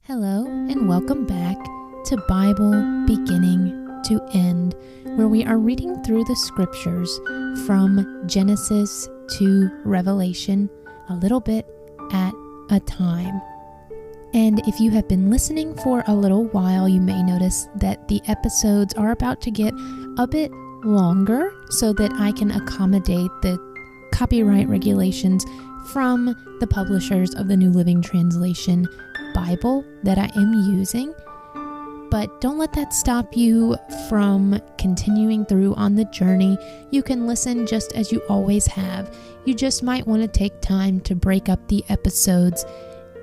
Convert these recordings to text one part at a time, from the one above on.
Hello and welcome back to Bible Beginning to End, where we are reading through the scriptures from Genesis to Revelation, a little bit at a time. And if you have been listening for a little while, you may notice that the episodes are about to get a bit longer so that I can accommodate the copyright regulations from the publishers of the New Living Translation Bible that I am using. But don't let that stop you from continuing through on the journey. You can listen just as you always have. You just might want to take time to break up the episodes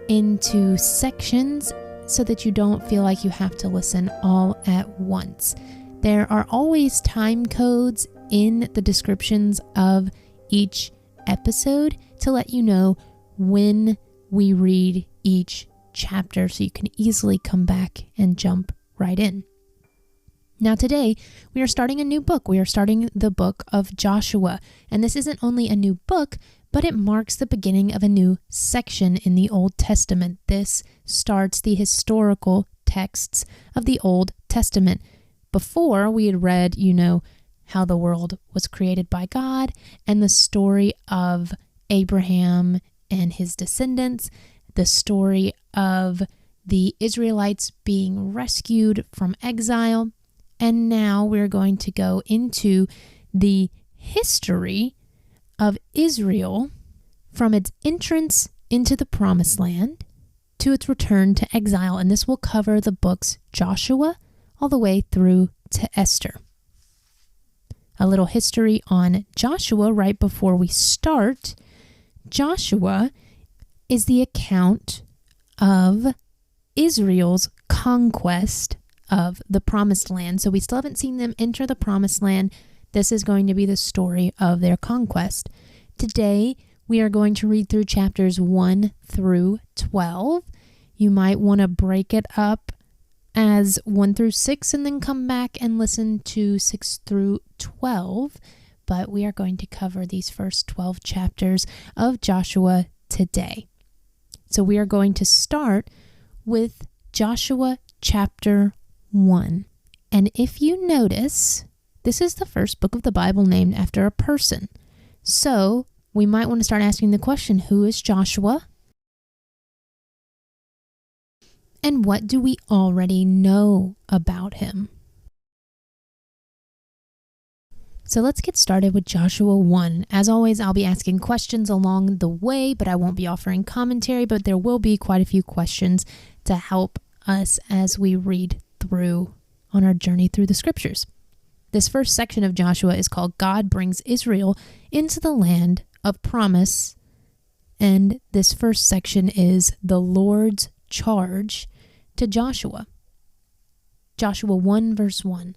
into sections so that you don't feel like you have to listen all at once. There are always time codes in the descriptions of each episode to let you know when we read each chapter, so you can easily come back and jump right in. Now today, we are starting a new book. We are starting the book of Joshua, and this isn't only a new book, but it marks the beginning of a new section in the Old Testament. This starts the historical texts of the Old Testament. Before, we had read, how the world was created by God and the story of Abraham and his descendants, the story of the Israelites being rescued from exile. And now we're going to go into the history of Israel from its entrance into the Promised Land to its return to exile. And this will cover the books Joshua all the way through to Esther. A little history on Joshua right before we start. Joshua is the account of Israel's conquest of the Promised Land. So we still haven't seen them enter the Promised Land. This is going to be the story of their conquest. Today, we are going to read through chapters 1 through 12. You might want to break it up as 1 through 6 and then come back and listen to 6 through 12. But we are going to cover these first 12 chapters of Joshua today. So we are going to start with Joshua chapter 1. And if you notice, this is the first book of the Bible named after a person. So we might want to start asking the question, who is Joshua? And what do we already know about him? So let's get started with Joshua 1. As always, I'll be asking questions along the way, but I won't be offering commentary, but there will be quite a few questions to help us as we read through on our journey through the scriptures. This first section of Joshua is called God Brings Israel into the Land of Promise, and this first section is the Lord's charge to Joshua. Joshua 1 verse 1.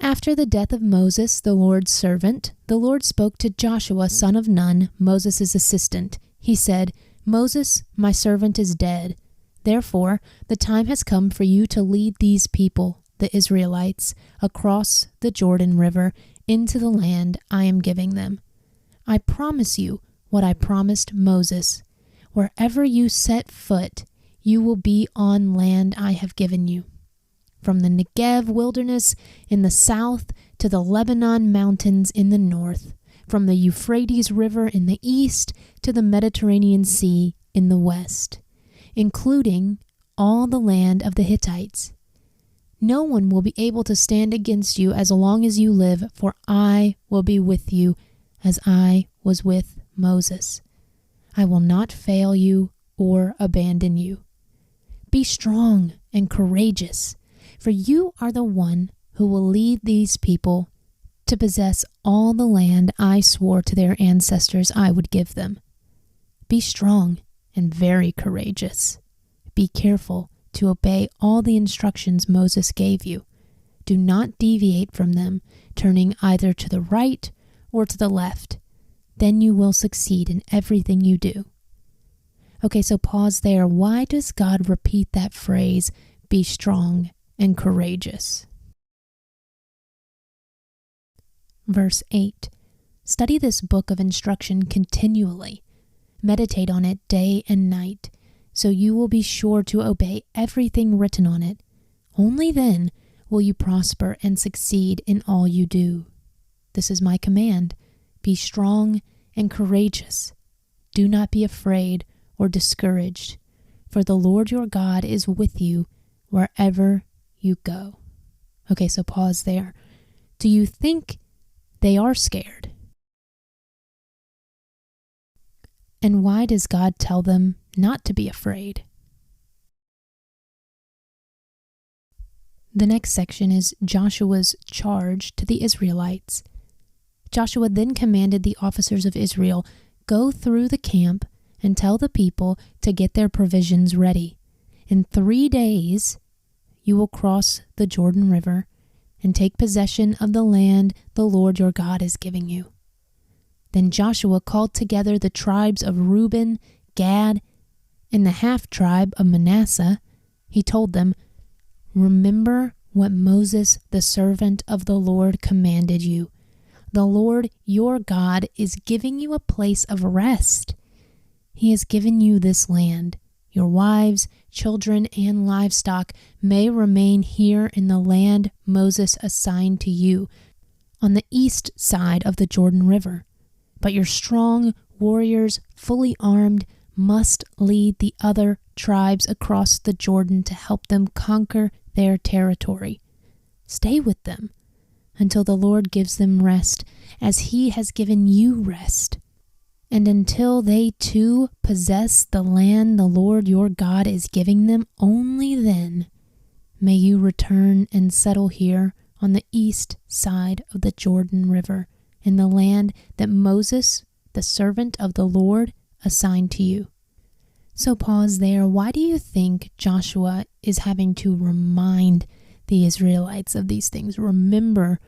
After the death of Moses, the Lord's servant, the Lord spoke to Joshua, son of Nun, Moses' assistant. He said, "Moses, my servant, is dead. Therefore, the time has come for you to lead these people, the Israelites, across the Jordan River into the land I am giving them. I promise you what I promised Moses. Wherever you set foot, you will be on land I have given you. From the Negev wilderness in the south to the Lebanon mountains in the north, from the Euphrates River in the east to the Mediterranean Sea in the west, including all the land of the Hittites. No one will be able to stand against you as long as you live, for I will be with you as I was with Moses. I will not fail you or abandon you. Be strong and courageous, for you are the one who will lead these people to possess all the land I swore to their ancestors I would give them. Be strong and very courageous. Be careful to obey all the instructions Moses gave you. Do not deviate from them, turning either to the right or to the left. Then you will succeed in everything you do." Okay, so pause there. Why does God repeat that phrase, be strong and courageous? Verse 8. Study this book of instruction continually. Meditate on it day and night. so you will be sure to obey everything written on it. Only then will you prosper and succeed in all you do. This is my command. Be strong and courageous. Do not be afraid or discouraged, for the Lord your God is with you wherever you go. Okay, so pause there. Do you think they are scared? And why does God tell them not to be afraid? The next section is Joshua's charge to the Israelites. Joshua then commanded the officers of Israel, "Go through the camp and tell the people to get their provisions ready. In 3 days you will cross the Jordan River and take possession of the land the Lord your God is giving you." Then Joshua called together the tribes of Reuben, Gad, and the half-tribe of Manasseh. He told them, "Remember what Moses, the servant of the Lord, commanded you. The Lord your God is giving you a place of rest. He has given you this land. Your wives, children, and livestock may remain here in the land Moses assigned to you on the east side of the Jordan River. But your strong warriors, fully armed, must lead the other tribes across the Jordan to help them conquer their territory. Stay with them until the Lord gives them rest, as he has given you rest. And until they too possess the land the Lord your God is giving them, only then may you return and settle here on the east side of the Jordan River, in the land that Moses, the servant of the Lord, assigned to you." So pause there. Why do you think Joshua is having to remind the Israelites of these things? Remember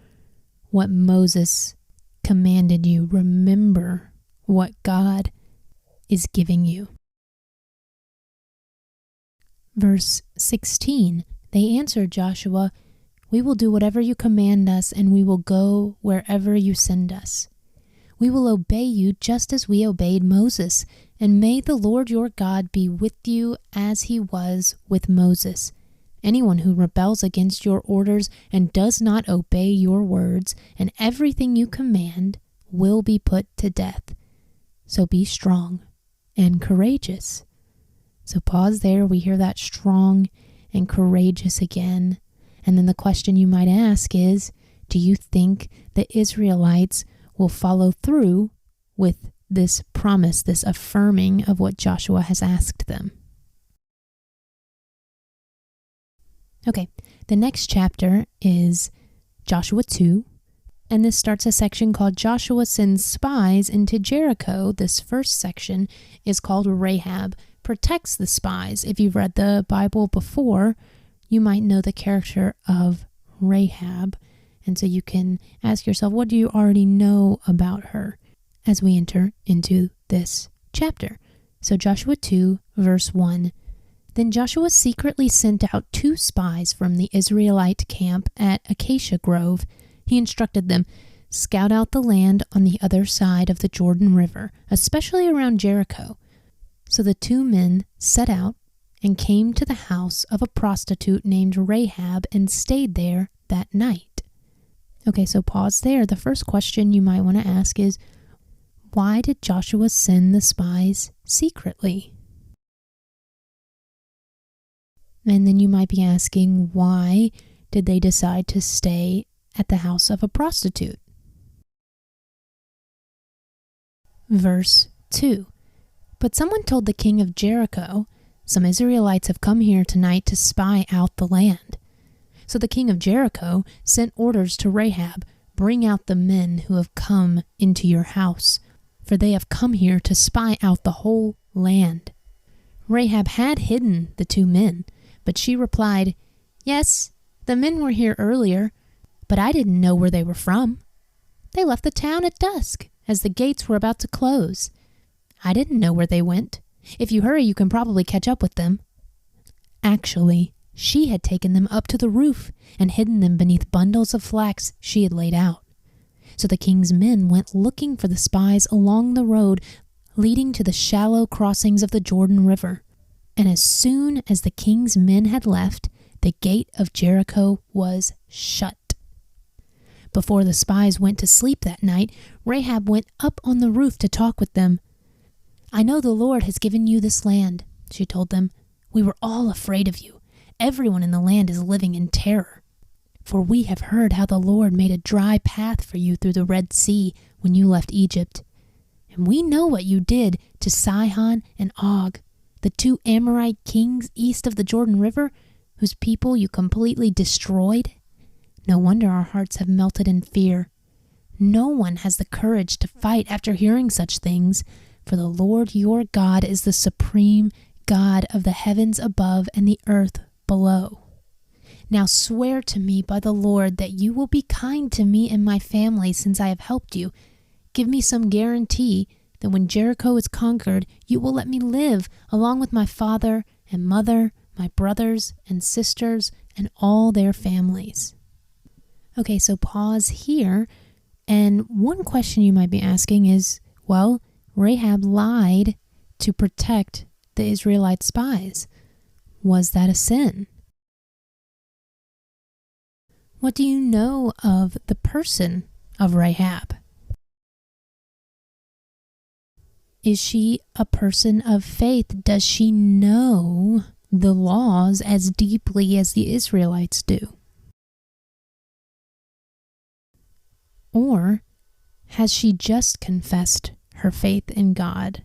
what Moses commanded you. Remember what God is giving you. Verse 16, they answered Joshua, "We will do whatever you command us, and we will go wherever you send us. We will obey you just as we obeyed Moses, and may the Lord your God be with you as he was with Moses. Anyone who rebels against your orders and does not obey your words and everything you command will be put to death. So be strong and courageous." So pause there. We hear that strong and courageous again. And then the question you might ask is, do you think the Israelites will follow through with this promise, this affirming of what Joshua has asked them? Okay, the next chapter is Joshua 2, and this starts a section called Joshua Sends Spies into Jericho. This first section is called Rahab Protects the Spies. If you've read the Bible before, you might know the character of Rahab, and so you can ask yourself, what do you already know about her as we enter into this chapter? So Joshua 2, verse 1. Then Joshua secretly sent out 2 spies from the Israelite camp at Acacia Grove. He instructed them, "Scout out the land on the other side of the Jordan River, especially around Jericho." So the 2 men set out and came to the house of a prostitute named Rahab and stayed there that night. Okay, so pause there. The first question you might want to ask is, why did Joshua send the spies secretly? And then you might be asking, why did they decide to stay at the house of a prostitute? Verse 2. But someone told the king of Jericho, "Some Israelites have come here tonight to spy out the land." So the king of Jericho sent orders to Rahab, "Bring out the men who have come into your house, for they have come here to spy out the whole land." Rahab had hidden the 2 men, but she replied, "Yes, the men were here earlier, but I didn't know where they were from. They left the town at dusk, as the gates were about to close. I didn't know where they went. If you hurry, you can probably catch up with them." Actually, she had taken them up to the roof and hidden them beneath bundles of flax she had laid out. So the king's men went looking for the spies along the road leading to the shallow crossings of the Jordan River. And as soon as the king's men had left, the gate of Jericho was shut. Before the spies went to sleep that night, Rahab went up on the roof to talk with them. "I know the Lord has given you this land," she told them. "We were all afraid of you. Everyone in the land is living in terror. For we have heard how the Lord made a dry path for you through the Red Sea when you left Egypt. And we know what you did to Sihon and Og, the 2 Amorite kings east of the Jordan River, whose people you completely destroyed. No wonder our hearts have melted in fear. No one has the courage to fight after hearing such things, for the Lord your God is the supreme God of the heavens above and the earth below. Now swear to me by the Lord that you will be kind to me and my family since I have helped you. Give me some guarantee that when Jericho is conquered, you will let me live along with my father and mother, my brothers and sisters, and all their families." Okay, so pause here. And one question you might be asking is, well, Rahab lied to protect the Israelite spies. Was that a sin? What do you know of the person of Rahab? Is she a person of faith? Does she know the laws as deeply as the Israelites do? Or has she just confessed her faith in God?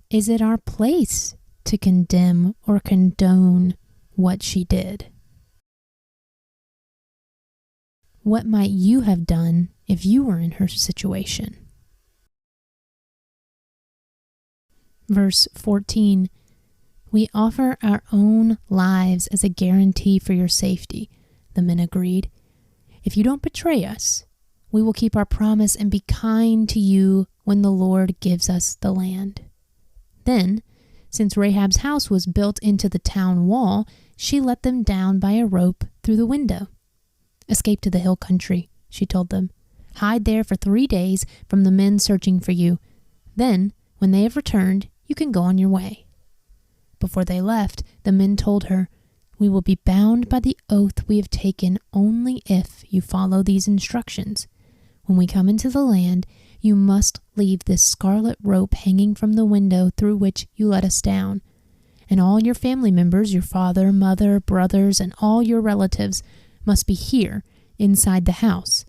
Is it our place to condemn or condone what she did? What might you have done if you were in her situation? Verse 14, "We offer our own lives as a guarantee for your safety," the men agreed. "If you don't betray us, we will keep our promise and be kind to you when the Lord gives us the land." Then, since Rahab's house was built into the town wall, she let them down by a rope through the window. "Escape to the hill country," she told them. "Hide there for 3 days from the men searching for you. Then, when they have returned, you can go on your way." Before they left, the men told her, "We will be bound by the oath we have taken only if you follow these instructions. When we come into the land, you must leave this scarlet rope hanging from the window through which you let us down. And all your family members, your father, mother, brothers, and all your relatives must be here, inside the house.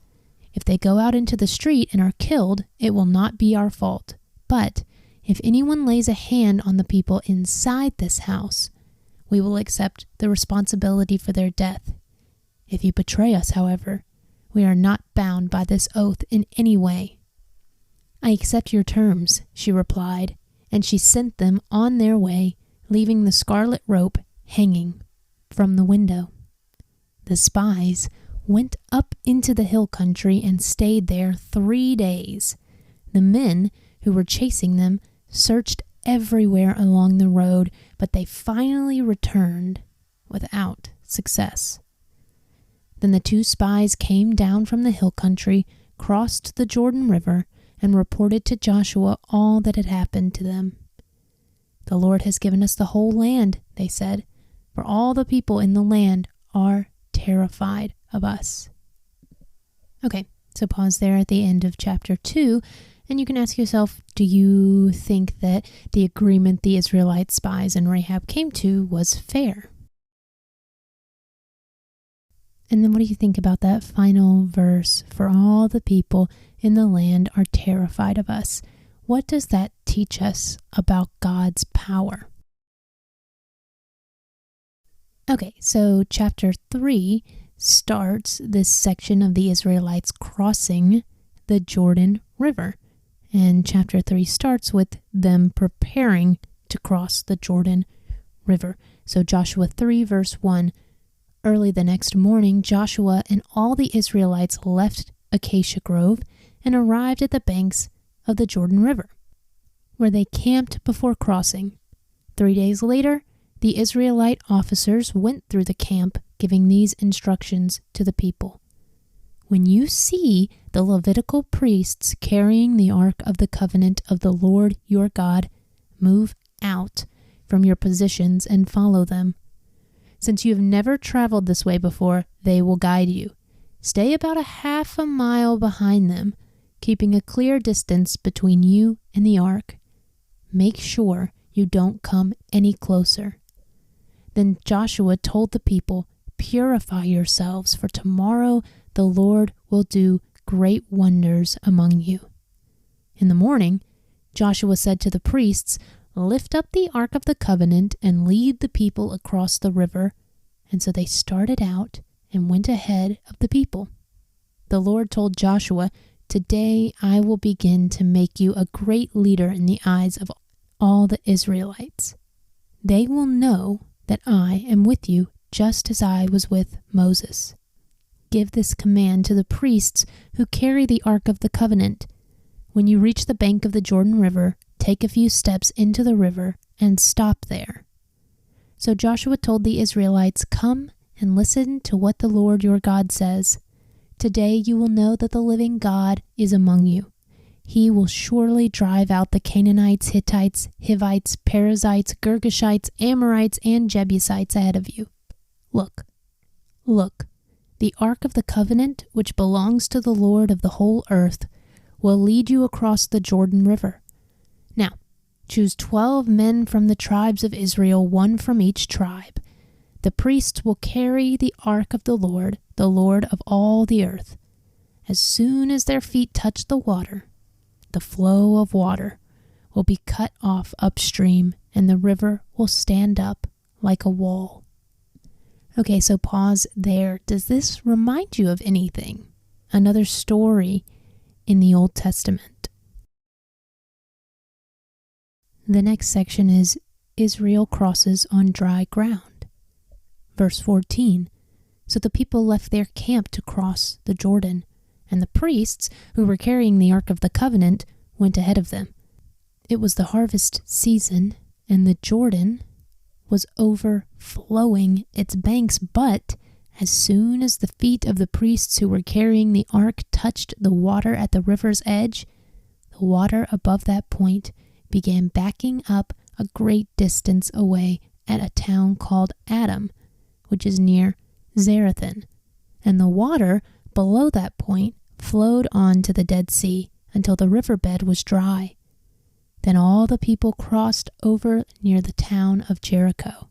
If they go out into the street and are killed, it will not be our fault. But if anyone lays a hand on the people inside this house, we will accept the responsibility for their death. If you betray us, however, we are not bound by this oath in any way." "I accept your terms," she replied, and she sent them on their way, leaving the scarlet rope hanging from the window. The spies went up into the hill country and stayed there 3 days. The men who were chasing them searched everywhere along the road, but they finally returned without success. Then the 2 spies came down from the hill country, crossed the Jordan River, and reported to Joshua all that had happened to them. "The Lord has given us the whole land," they said, "for all the people in the land are terrified of us." Okay, so pause there at the end of chapter 2, and you can ask yourself, do you think that the agreement the Israelite spies and Rahab came to was fair? And then what do you think about that final verse, "For all the people in the land are terrified of us"? What does that teach us about God's power? Okay, so chapter 3 starts this section of the Israelites crossing the Jordan River. And chapter 3 starts with them preparing to cross the Jordan River. So Joshua 3 verse 1, "Early the next morning, Joshua and all the Israelites left Acacia Grove and arrived at the banks of the Jordan River, where they camped before crossing. 3 days later, the Israelite officers went through the camp, giving these instructions to the people. When you see the Levitical priests carrying the Ark of the Covenant of the Lord your God move out from your positions and follow them. Since you have never traveled this way before, they will guide you. Stay about a half a mile behind them, keeping a clear distance between you and the ark. Make sure you don't come any closer." Then Joshua told the people, "Purify yourselves, for tomorrow the Lord will do great wonders among you." In the morning, Joshua said to the priests, "Lift up the Ark of the Covenant and lead the people across the river." And so they started out and went ahead of the people. The Lord told Joshua, "Today I will begin to make you a great leader in the eyes of all the Israelites. They will know that I am with you just as I was with Moses. Give this command to the priests who carry the Ark of the Covenant. When you reach the bank of the Jordan River, take a few steps into the river and stop there." So Joshua told the Israelites, "Come and listen to what the Lord your God says. Today you will know that the living God is among you. He will surely drive out the Canaanites, Hittites, Hivites, Perizzites, Girgashites, Amorites, and Jebusites ahead of you. Look, the Ark of the Covenant, which belongs to the Lord of the whole earth, will lead you across the Jordan River. Now, choose 12 men from the tribes of Israel, one from each tribe. The priests will carry the Ark of the Lord of all the earth. As soon as their feet touch the water, the flow of water will be cut off upstream, and the river will stand up like a wall." Okay, so pause there. Does this remind you of anything? Another story in the Old Testament? The next section is Israel crosses on dry ground. Verse 14, "So the people left their camp to cross the Jordan, and the priests who were carrying the Ark of the Covenant went ahead of them. It was the harvest season, and the Jordan was overflowing its banks, but as soon as the feet of the priests who were carrying the ark touched the water at the river's edge, the water above that point began backing up a great distance away at a town called Adam, which is near Zarethan, and the water below that point flowed on to the Dead Sea until the riverbed was dry. Then all the people crossed over near the town of Jericho.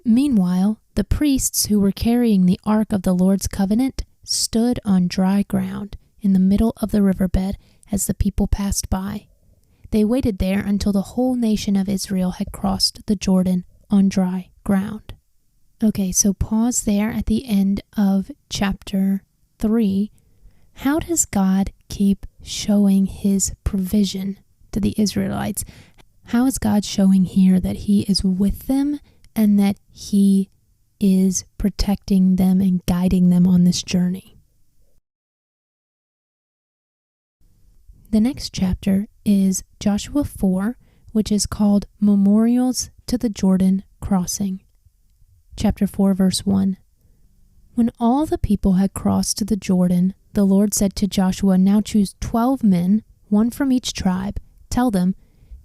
Meanwhile, the priests who were carrying the Ark of the Lord's covenant stood on dry ground in the middle of the riverbed as the people passed by. They waited there until the whole nation of Israel had crossed the Jordan on dry ground." Okay, so pause there at the end of chapter 3. How does God keep showing his provision to the Israelites? How is God showing here that he is with them and that he is protecting them and guiding them on this journey? The next chapter is Joshua 4, which is called Memorials to the Jordan Crossing. Chapter 4, verse 1. When all the people had crossed to the Jordan, the Lord said to Joshua, "Now choose 12 men, one from each tribe. Tell them,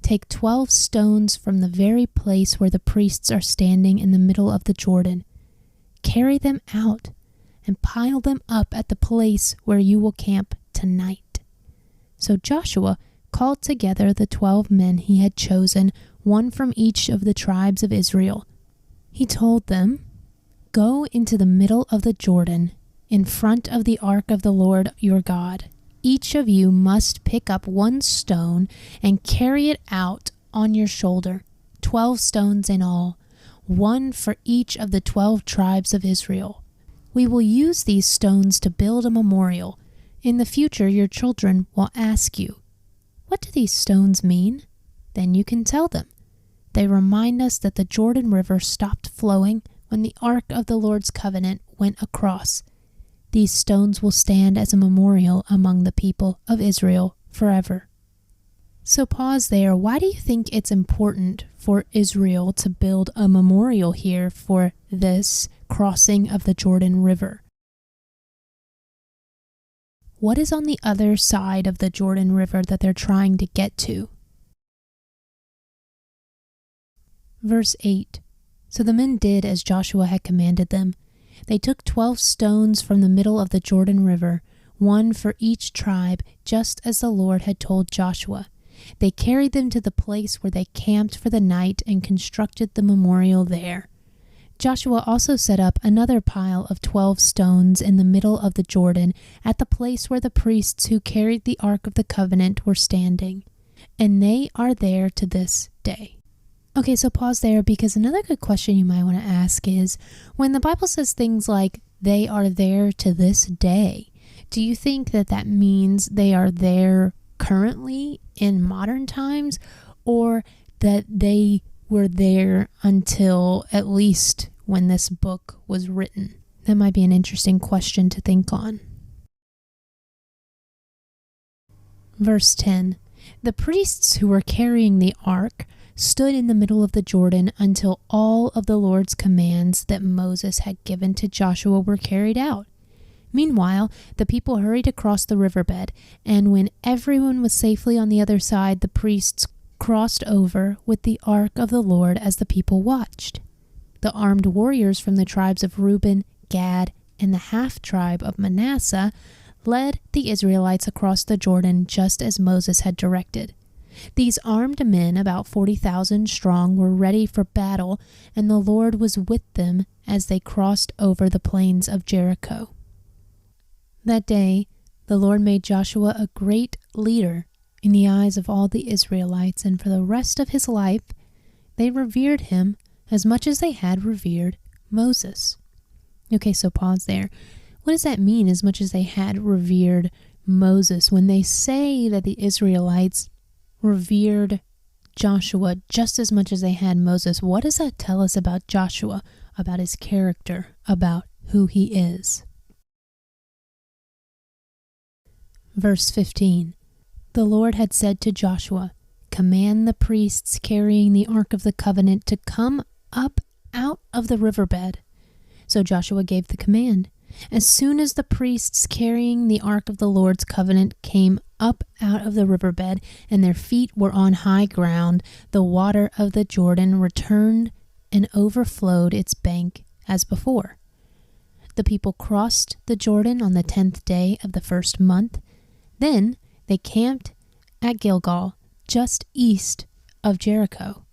take 12 stones from the very place where the priests are standing in the middle of the Jordan. Carry them out and pile them up at the place where you will camp tonight." So Joshua called together the 12 men he had chosen, one from each of the tribes of Israel. He told them, "Go into the middle of the Jordan, in front of the ark of the Lord your God. Each of you must pick up one stone and carry it out on your shoulder, 12 stones in all, one for each of the 12 tribes of Israel. We will use these stones to build a memorial. In the future, your children will ask you, 'What do these stones mean?' Then you can tell them. They remind us that the Jordan River stopped flowing when the Ark of the Lord's covenant went across. These stones will stand as a memorial among the people of Israel forever." So pause there. Why do you think it's important for Israel to build a memorial here for this crossing of the Jordan River? what is on the other side of the Jordan River that they're trying to get to? Verse 8. So the men did as Joshua had commanded them. They took 12 stones from the middle of the Jordan River, one for each tribe, just as the Lord had told Joshua. They carried them to the place where they camped for the night and constructed the memorial there. Joshua also set up another pile of 12 stones in the middle of the Jordan at the place where the priests who carried the Ark of the Covenant were standing, and they are there to this day. Okay, so pause there, because another good question you might want to ask is, when the Bible says things like, they are there to this day, do you think that that means they are there currently in modern times, or that they were there until at least when this book was written? That might be an interesting question to think on. Verse 10. The priests who were carrying the ark stood in the middle of the Jordan until all of the Lord's commands that Moses had given to Joshua were carried out. Meanwhile, the people hurried across the riverbed, and when everyone was safely on the other side, the priests crossed over with the ark of the Lord as the people watched. The armed warriors from the tribes of Reuben, Gad, and the half-tribe of Manasseh led the Israelites across the Jordan just as Moses had directed. These armed men, about 40,000 strong, were ready for battle, and the Lord was with them as they crossed over the plains of Jericho. That day, the Lord made Joshua a great leader in the eyes of all the Israelites, and for the rest of his life, they revered him as much as they had revered Moses. Okay, so pause there. What does that mean, as much as they had revered Moses? When they say that the Israelites revered Joshua just as much as they had Moses, what does that tell us about Joshua, about his character, about who he is? Verse 15. The Lord had said to Joshua, "Command the priests carrying the Ark of the Covenant to come up out of the riverbed." So Joshua gave the command. As soon as the priests carrying the Ark of the Lord's covenant came up out of the riverbed, and their feet were on high ground, the water of the Jordan returned and overflowed its bank as before. The people crossed the Jordan on the 10th day of the first month. Then they camped at Gilgal, just east of Jericho.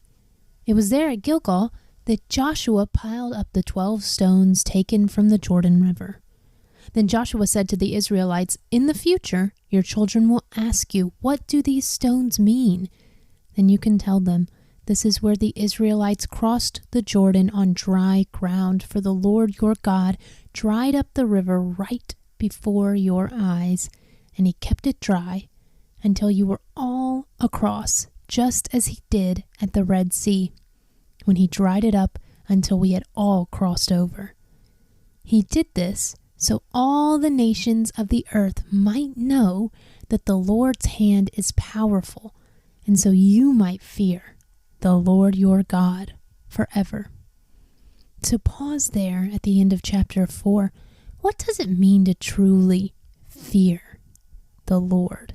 It was there at Gilgal that Joshua piled up the 12 stones taken from the Jordan River. Then Joshua said to the Israelites, "In the future, your children will ask you, 'What do these stones mean?' Then you can tell them, 'This is where the Israelites crossed the Jordan on dry ground, for the Lord your God dried up the river right before your eyes, and he kept it dry until you were all across, just as he did at the Red Sea, when he dried it up until we had all crossed over. He did this so all the nations of the earth might know that the Lord's hand is powerful, and so you might fear the Lord your God forever." So pause there at the end of chapter 4. What does it mean to truly fear the Lord?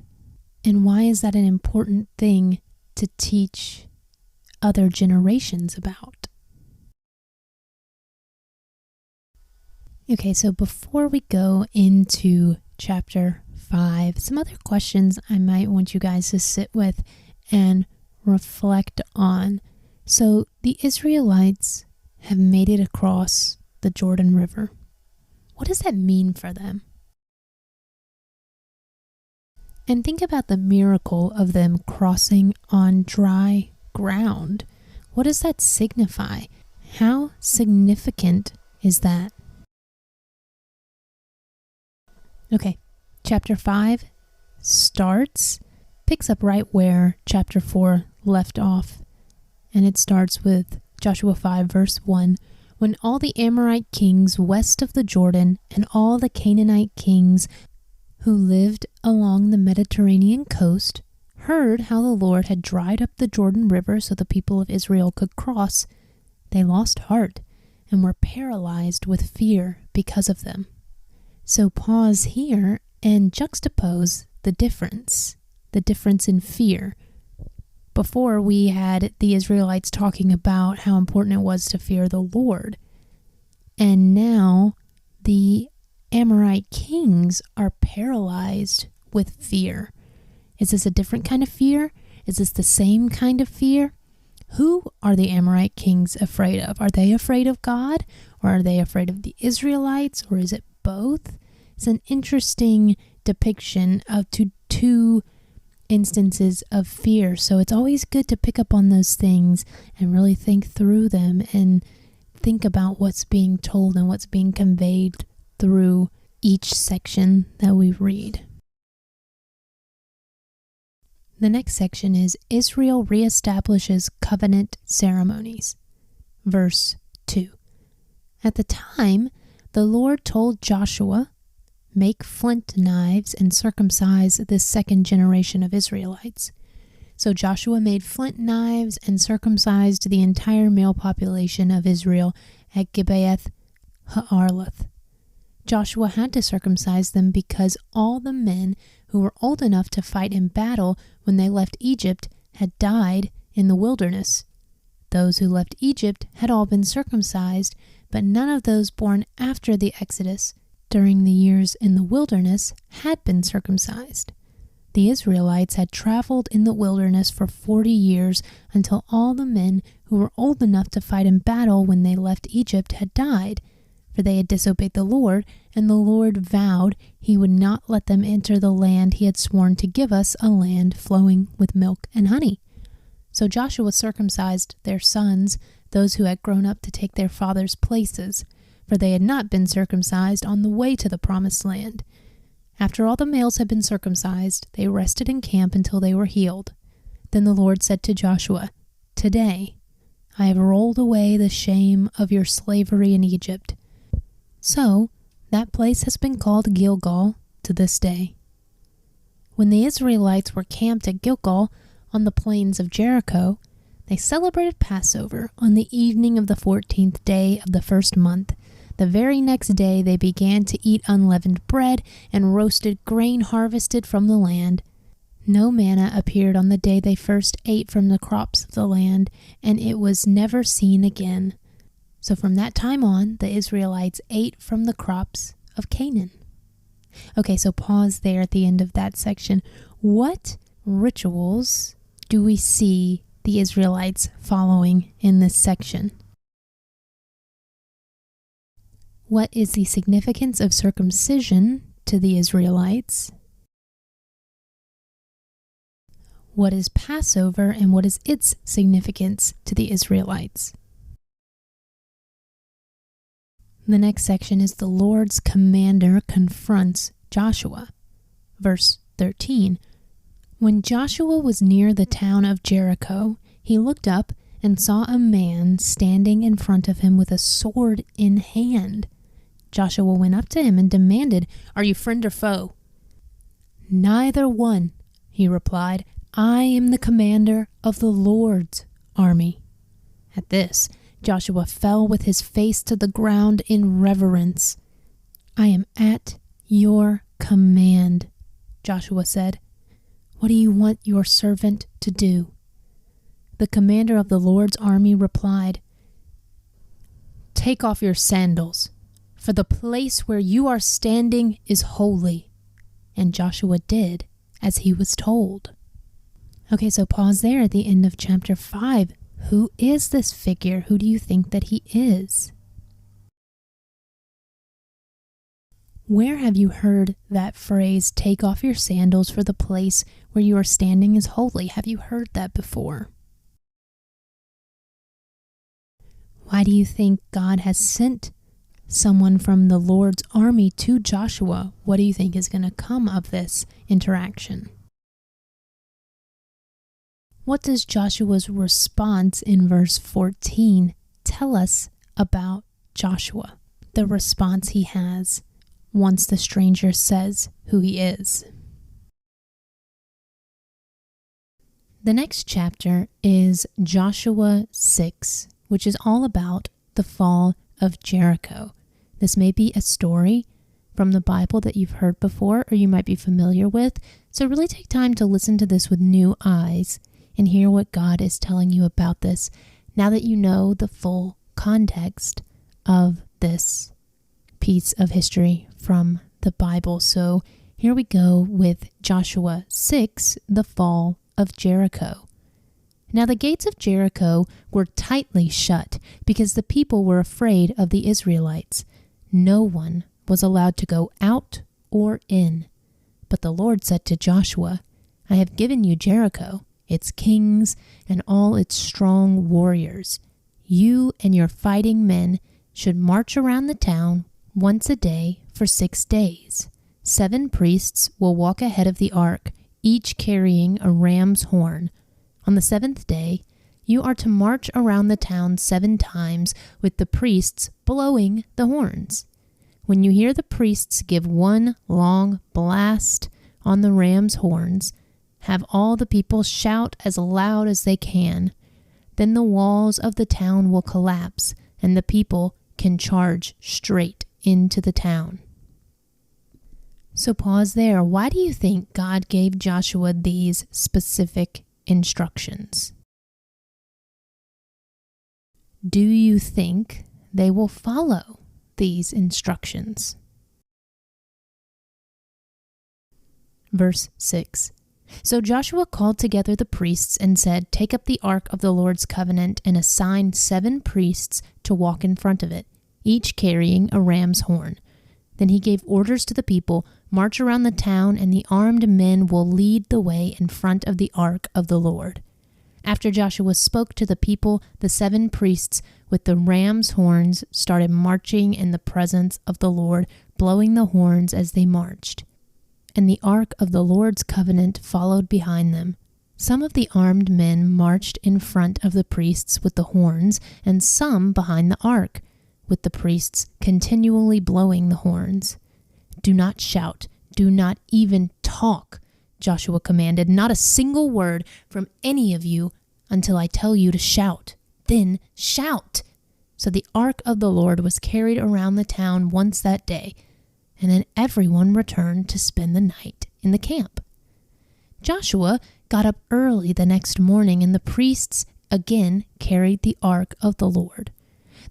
And why is that an important thing to teach other generations about? Okay, so before we go into chapter 5, some other questions I might want you guys to sit with and reflect on. So the Israelites have made it across the Jordan River. What does that mean for them? And think about the miracle of them crossing on dry ground. What does that signify? How significant is that? Okay, chapter 5 picks up right where chapter 4 left off. And it starts with Joshua 5 verse 1. When all the Amorite kings west of the Jordan and all the Canaanite kings who lived along the Mediterranean coast heard how the Lord had dried up the Jordan River so the people of Israel could cross, they lost heart and were paralyzed with fear because of them. So pause here and juxtapose the difference in fear. Before, we had the Israelites talking about how important it was to fear the Lord. And now the Amorite kings are paralyzed with fear. Is this a different kind of fear? Is this the same kind of fear? Who are the Amorite kings afraid of? Are they afraid of God? Or are they afraid of the Israelites? Or is it both? It's an interesting depiction of two instances of fear. So it's always good to pick up on those things and really think through them and think about what's being told and what's being conveyed through each section that we read. The next section is Israel reestablishes covenant ceremonies. Verse 2. At the time, the Lord told Joshua, "Make flint knives and circumcise this second generation of Israelites." So Joshua made flint knives and circumcised the entire male population of Israel at Gibeath Ha'arloth. Joshua had to circumcise them because all the men who were old enough to fight in battle when they left Egypt had died in the wilderness. Those who left Egypt had all been circumcised, but none of those born after the Exodus during the years in the wilderness had been circumcised. The Israelites had traveled in the wilderness for 40 years until all the men who were old enough to fight in battle when they left Egypt had died, for they had disobeyed the Lord, and the Lord vowed he would not let them enter the land he had sworn to give us, a land flowing with milk and honey. So Joshua circumcised their sons, those who had grown up to take their fathers' places, for they had not been circumcised on the way to the promised land. After all the males had been circumcised, they rested in camp until they were healed. Then the Lord said to Joshua, "Today I have rolled away the shame of your slavery in Egypt." So that place has been called Gilgal to this day. When the Israelites were camped at Gilgal on the plains of Jericho, they celebrated Passover on the evening of the 14th day of the first month. The very next day they began to eat unleavened bread and roasted grain harvested from the land. No manna appeared on the day they first ate from the crops of the land, and it was never seen again. So from that time on, the Israelites ate from the crops of Canaan. Okay, so pause there at the end of that section. What rituals do we see the Israelites following in this section? What is the significance of circumcision to the Israelites? What is Passover and what is its significance to the Israelites? The next section is the Lord's commander confronts Joshua. Verse 13. When Joshua was near the town of Jericho, he looked up and saw a man standing in front of him with a sword in hand. Joshua went up to him and demanded, "Are you friend or foe?" "Neither one," he replied. "I am the commander of the Lord's army." At this, Joshua fell with his face to the ground in reverence. "I am at your command," Joshua said. "What do you want your servant to do?" The commander of the Lord's army replied, "Take off your sandals, for the place where you are standing is holy." And Joshua did as he was told. Okay, so pause there at the end of chapter 5. Who is this figure? Who do you think that he is? Where have you heard that phrase, "Take off your sandals, for the place where you are standing is holy"? Have you heard that before? Why do you think God has sent someone from the Lord's army to Joshua? What do you think is going to come of this interaction? What does Joshua's response in verse 14 tell us about Joshua? The response he has once the stranger says who he is. The next chapter is Joshua 6, which is all about the fall of Jericho. This may be a story from the Bible that you've heard before or you might be familiar with. So really take time to listen to this with new eyes and hear what God is telling you about this now that you know the full context of this piece of history from the Bible. So here we go with Joshua 6, the fall of Jericho. Now the gates of Jericho were tightly shut because the people were afraid of the Israelites. No one was allowed to go out or in. But the Lord said to Joshua, I have given you Jericho, its kings, and all its strong warriors. You and your fighting men should march around the town once a day for 6 days. 7 priests will walk ahead of the ark, each carrying a ram's horn. On the 7th day, you are to march around the town 7 times with the priests blowing the horns. When you hear the priests give one long blast on the ram's horns, have all the people shout as loud as they can. Then the walls of the town will collapse and the people can charge straight into the town. So pause there. Why do you think God gave Joshua these specific instructions? Do you think they will follow these instructions? Verse 6. So Joshua called together the priests and said, Take up the ark of the Lord's covenant and assign 7 priests to walk in front of it, each carrying a ram's horn. Then he gave orders to the people, March around the town, and the armed men will lead the way in front of the ark of the Lord. After Joshua spoke to the people, the 7 priests with the ram's horns started marching in the presence of the Lord, blowing the horns as they marched. And the ark of the Lord's covenant followed behind them. Some of the armed men marched in front of the priests with the horns, and some behind the ark, with the priests continually blowing the horns. Do not shout, do not even talk, Joshua commanded. Not a single word from any of you until I tell you to shout. Then shout. So the ark of the Lord was carried around the town once that day, and then everyone returned to spend the night in the camp. Joshua got up early the next morning, and the priests again carried the ark of the Lord.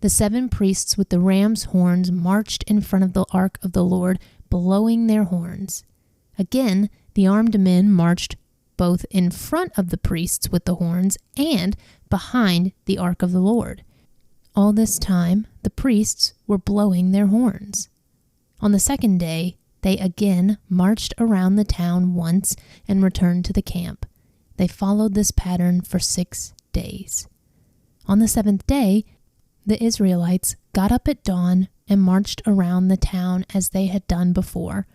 The 7 priests with the ram's horns marched in front of the ark of the Lord, blowing their horns. Again, the armed men marched both in front of the priests with the horns and behind the ark of the Lord. All this time, the priests were blowing their horns. On the 2nd day, they again marched around the town once and returned to the camp. They followed this pattern for 6 days. On the 7th day, the Israelites got up at dawn and marched around the town as they had done before,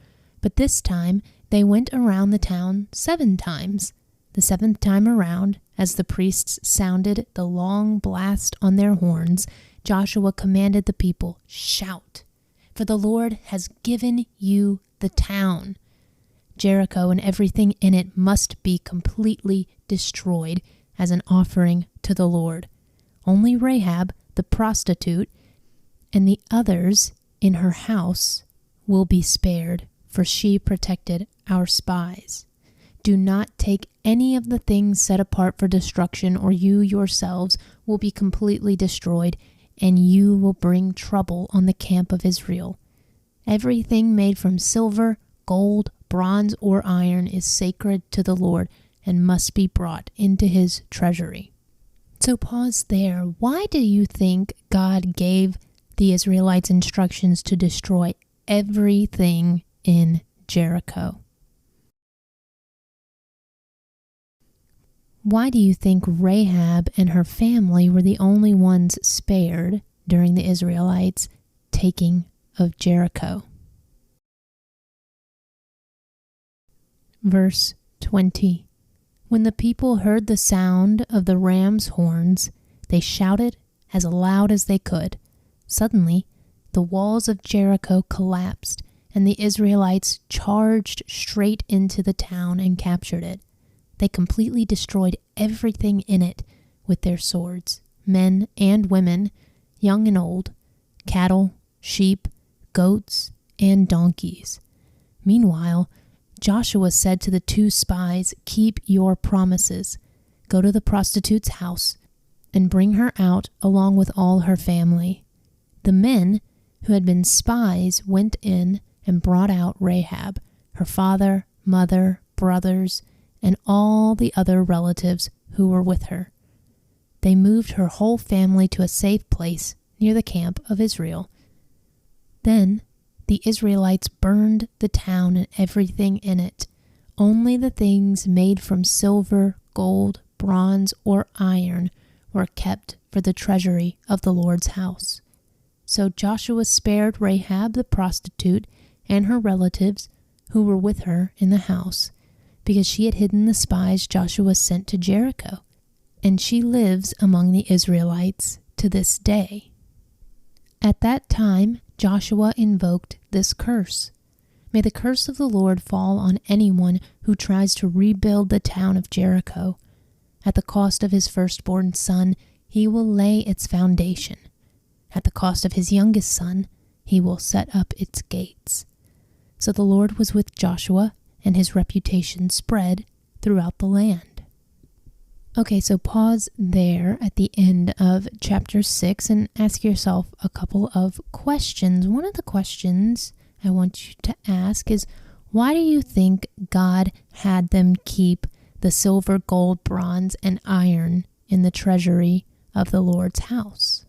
but this time they went around the town 7 times. The 7th time around, as the priests sounded the long blast on their horns, Joshua commanded the people, Shout, for the Lord has given you the town. Jericho and everything in it must be completely destroyed as an offering to the Lord. Only Rahab, the prostitute, and the others in her house will be spared, for she protected our spies. Do not take any of the things set apart for destruction, or you yourselves will be completely destroyed, and you will bring trouble on the camp of Israel. Everything made from silver, gold, bronze, or iron is sacred to the Lord and must be brought into his treasury. So pause there. Why do you think God gave the Israelites instructions to destroy everything in Jericho? Why do you think Rahab and her family were the only ones spared during the Israelites' taking of Jericho? Verse 20. When the people heard the sound of the ram's horns, they shouted as loud as they could. Suddenly, the walls of Jericho collapsed, and the Israelites charged straight into the town and captured it. They completely destroyed everything in it with their swords, men and women, young and old, cattle, sheep, goats, and donkeys. Meanwhile, Joshua said to the 2 spies, "Keep your promises. Go to the prostitute's house and bring her out along with all her family." The men who had been spies went in and brought out Rahab, her father, mother, brothers, and all the other relatives who were with her. They moved her whole family to a safe place near the camp of Israel. Then the Israelites burned the town and everything in it. Only the things made from silver, gold, bronze, or iron were kept for the treasury of the Lord's house. So Joshua spared Rahab the prostitute and her relatives who were with her in the house, because she had hidden the spies Joshua sent to Jericho, and she lives among the Israelites to this day. At that time, Joshua invoked this curse: "May the curse of the Lord fall on anyone who tries to rebuild the town of Jericho. At the cost of his firstborn son, he will lay its foundation. At the cost of his youngest son, he will set up its gates." So the Lord was with Joshua, and his reputation spread throughout the land. Okay, so pause there at the end of chapter 6 and ask yourself a couple of questions. One of the questions I want you to ask is, why do you think God had them keep the silver, gold, bronze, and iron in the treasury of the Lord's house?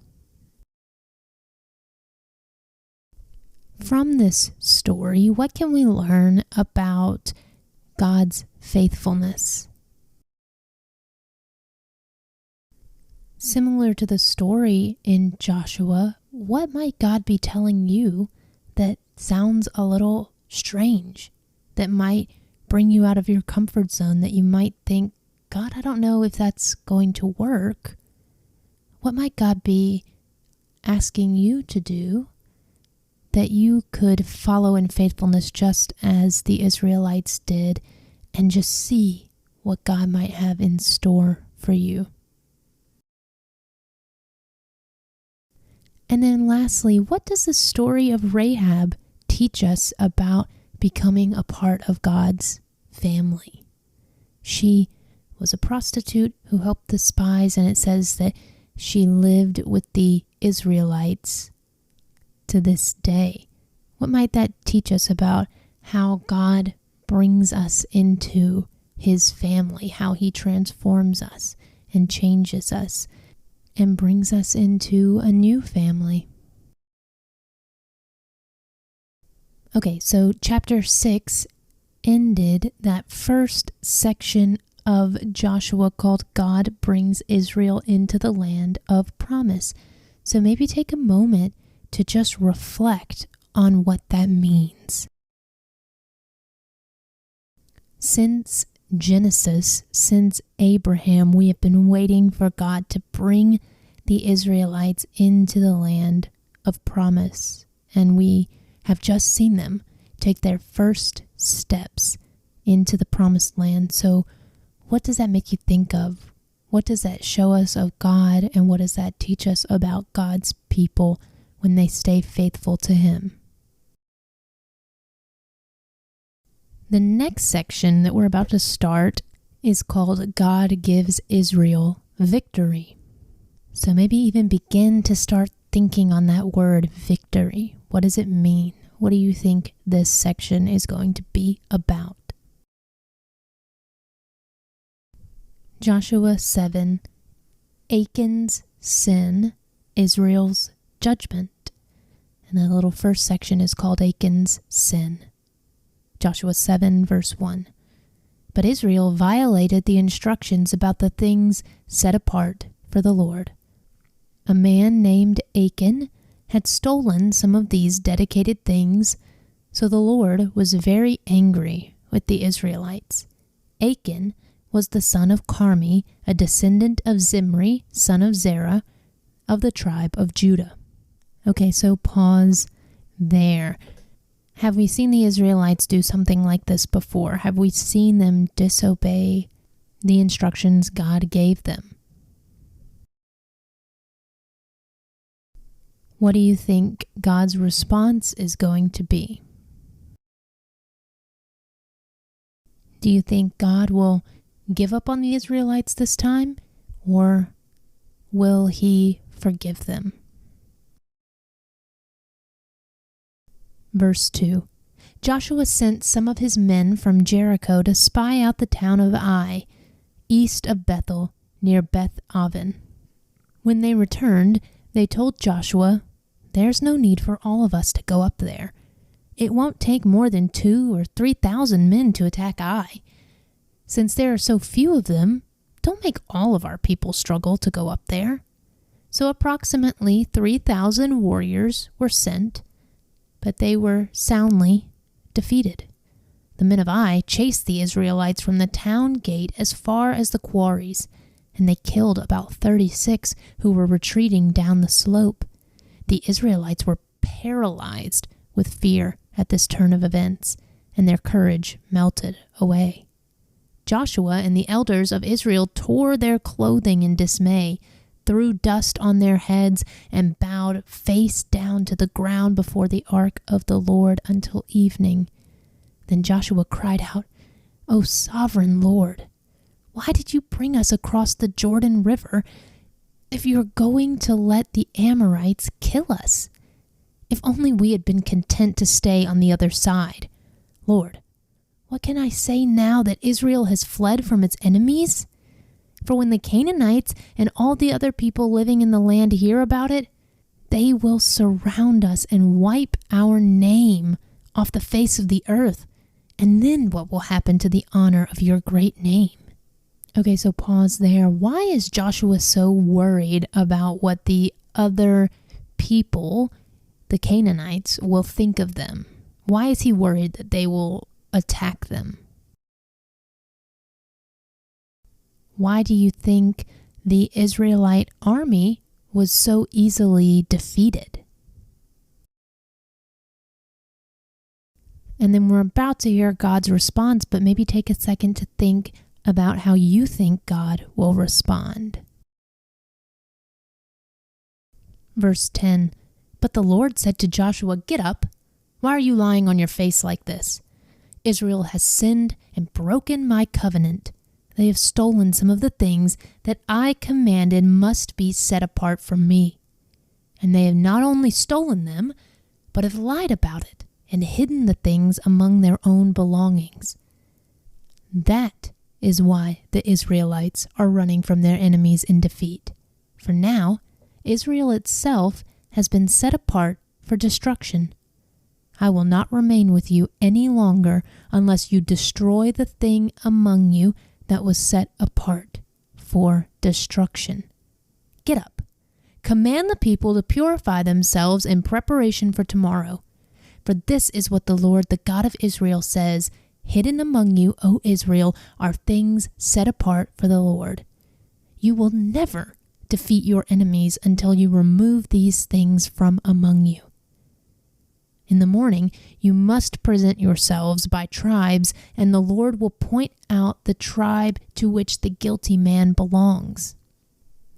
From this story, what can we learn about God's faithfulness? Similar to the story in Joshua, what might God be telling you that sounds a little strange, that might bring you out of your comfort zone, that you might think, "God, I don't know if that's going to work"? What might God be asking you to do that you could follow in faithfulness just as the Israelites did, and just see what God might have in store for you? And then lastly, what does the story of Rahab teach us about becoming a part of God's family? She was a prostitute who helped the spies, and it says that she lived with the Israelites to this day. What might that teach us about how God brings us into his family, how he transforms us and changes us and brings us into a new family? Okay, so chapter 6 ended that first section of Joshua called God Brings Israel into the Land of Promise. So maybe take a moment to just reflect on what that means. Since Genesis, since Abraham, we have been waiting for God to bring the Israelites into the land of promise, and we have just seen them take their first steps into the promised land. So what does that make you think of? What does that show us of God, and what does that teach us about God's people when they stay faithful to him? The next section that we're about to start is called God Gives Israel Victory. So maybe even begin to start thinking on that word victory. What does it mean? What do you think this section is going to be about? Joshua 7, Achan's sin, Israel's judgment. And the little first section is called Achan's sin. Joshua 7, verse 1. But Israel violated the instructions about the things set apart for the Lord. A man named Achan had stolen some of these dedicated things, so the Lord was very angry with the Israelites. Achan was the son of Carmi, a descendant of Zimri, son of Zerah, of the tribe of Judah. Okay, so pause there. Have we seen the Israelites do something like this before? Have we seen them disobey the instructions God gave them? what do you think God's response is going to be? Do you think God will give up on the Israelites this time, or will he forgive them? Verse 2. Joshua sent some of his men from Jericho to spy out the town of Ai, east of Bethel, near Beth Aven. When they returned, they told Joshua, "There's no need for all of us to go up there. It won't take more than 2,000 or 3,000 men to attack Ai. Since there are so few of them, don't make all of our people struggle to go up there." So approximately 3,000 warriors were sent, but they were soundly defeated. The men of Ai chased the Israelites from the town gate as far as the quarries, and they killed about 36 who were retreating down the slope. The Israelites were paralyzed with fear at this turn of events, and their courage melted away. Joshua and the elders of Israel tore their clothing in dismay, threw dust on their heads, and bowed face down to the ground before the ark of the Lord until evening. Then Joshua cried out, "O sovereign Lord, why did you bring us across the Jordan River if you're going to let the Amorites kill us? If only we had been content to stay on the other side. Lord, what can I say now that Israel has fled from its enemies? For when the Canaanites and all the other people living in the land hear about it, they will surround us and wipe our name off the face of the earth. And then what will happen to the honor of your great name?" Okay, so pause there. Why is Joshua so worried about what the other people, the Canaanites, will think of them? Why is he worried that they will attack them? Why do you think the Israelite army was so easily defeated? And then we're about to hear God's response, but maybe take a second to think about how you think God will respond. Verse 10, "But the Lord said to Joshua, 'Get up. Why are you lying on your face like this? Israel has sinned and broken my covenant. They have stolen some of the things that I commanded must be set apart from me. And they have not only stolen them, but have lied about it and hidden the things among their own belongings.' That is why the Israelites are running from their enemies in defeat. For now, Israel itself has been set apart for destruction. I will not remain with you any longer unless you destroy the thing among you that was set apart for destruction. Get up. Command the people to purify themselves in preparation for tomorrow. For this is what the Lord, the God of Israel, says, 'Hidden among you, O Israel, are things set apart for the Lord. You will never defeat your enemies until you remove these things from among you. In the morning, you must present yourselves by tribes, and the Lord will point out the tribe to which the guilty man belongs.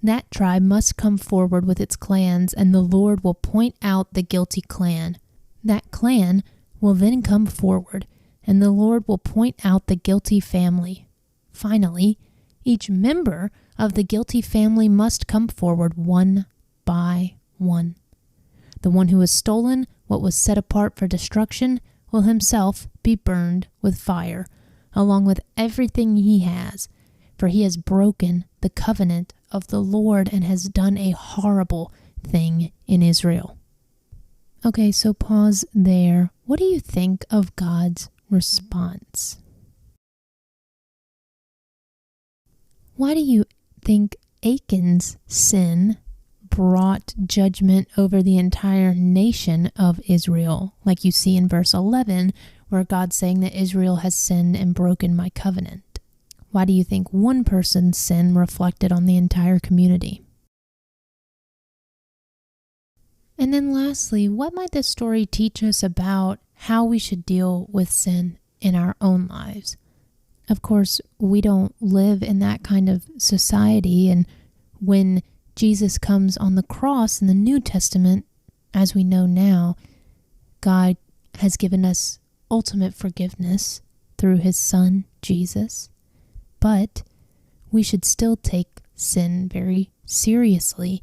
That tribe must come forward with its clans, and the Lord will point out the guilty clan. That clan will then come forward, and the Lord will point out the guilty family. Finally, each member of the guilty family must come forward one by one. The one who has stolen what was set apart for destruction will himself be burned with fire, along with everything he has, for he has broken the covenant of the Lord and has done a horrible thing in Israel." Okay, so pause there. What do you think of God's response? Why do you think Achan's sin brought judgment over the entire nation of Israel, like you see in verse 11, where God's saying that Israel has sinned and broken my covenant? Why do you think one person's sin reflected on the entire community? And then lastly, what might this story teach us about how we should deal with sin in our own lives? Of course, we don't live in that kind of society, and when Jesus comes on the cross in the New Testament, as we know now, God has given us ultimate forgiveness through his Son, Jesus. But we should still take sin very seriously.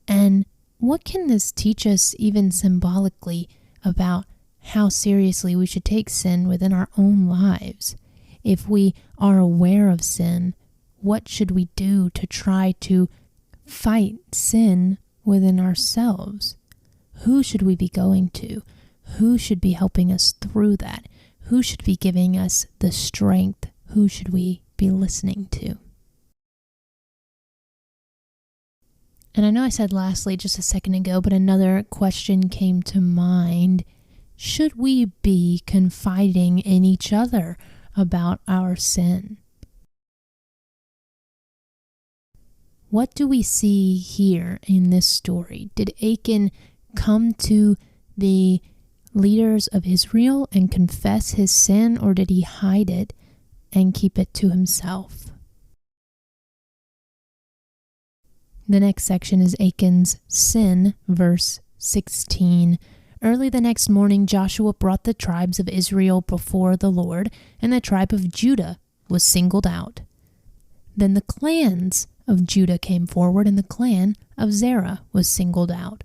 And what can this teach us even symbolically about how seriously we should take sin within our own lives? If we are aware of sin, what should we do to try to fight sin within ourselves? Who should we be going to? Who should be helping us through that? Who should be giving us the strength? Who should we be listening to? And I know I said lastly just a second ago, but another question came to mind. Should we be confiding in each other about our sin? What do we see here in this story? Did Achan come to the leaders of Israel and confess his sin, or did he hide it and keep it to himself? The next section is Achan's sin, verse 16. Early the next morning, Joshua brought the tribes of Israel before the Lord, and the tribe of Judah was singled out. Then the clans of Judah came forward, and the clan of Zerah was singled out.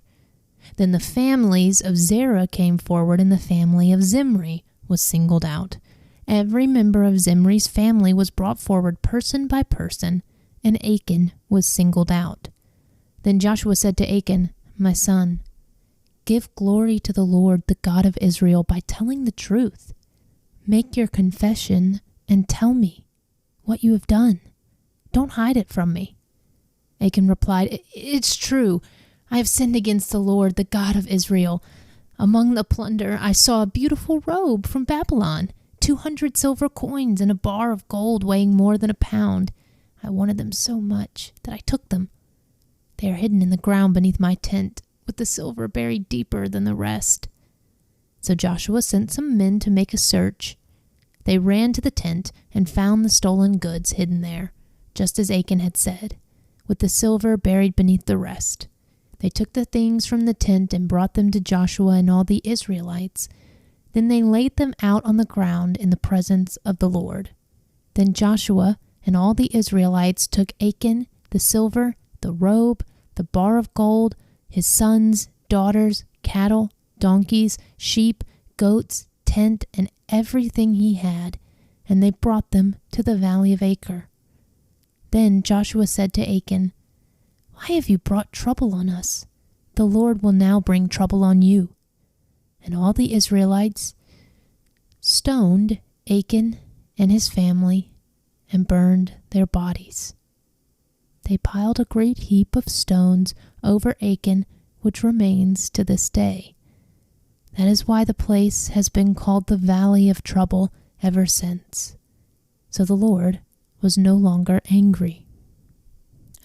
Then the families of Zerah came forward, and the family of Zimri was singled out. Every member of Zimri's family was brought forward person by person, and Achan was singled out. Then Joshua said to Achan, "My son, give glory to the Lord, the God of Israel, by telling the truth. Make your confession and tell me what you have done. Don't hide it from me." Achan replied, "It's true. I have sinned against the Lord, the God of Israel. Among the plunder, I saw a beautiful robe from Babylon, 200 silver coins, and a bar of gold weighing more than a pound. I wanted them so much that I took them. They are hidden in the ground beneath my tent, with the silver buried deeper than the rest." So Joshua sent some men to make a search. They ran to the tent and found the stolen goods hidden there, just as Achan had said, with the silver buried beneath the rest. They took the things from the tent and brought them to Joshua and all the Israelites. Then they laid them out on the ground in the presence of the Lord. Then Joshua and all the Israelites took Achan, the silver, the robe, the bar of gold, his sons, daughters, cattle, donkeys, sheep, goats, tent, and everything he had, and they brought them to the valley of Achor. Then Joshua said to Achan, "Why have you brought trouble on us? The Lord will now bring trouble on you." And all the Israelites stoned Achan and his family and burned their bodies. They piled a great heap of stones over Achan, which remains to this day. That is why the place has been called the Valley of Trouble ever since. So the Lord was no longer angry.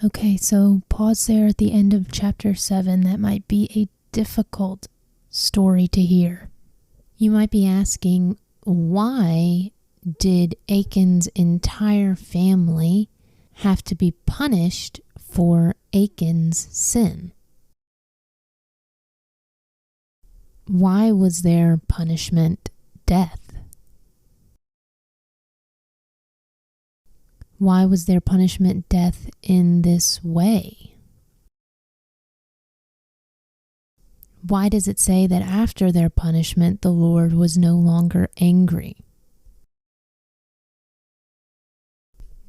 Okay, so pause there at the end of chapter 7. That might be a difficult story to hear. You might be asking, why did Achan's entire family have to be punished for Achan's sin? Why was their punishment death? Why was their punishment death in this way? Why does it say that after their punishment, the Lord was no longer angry?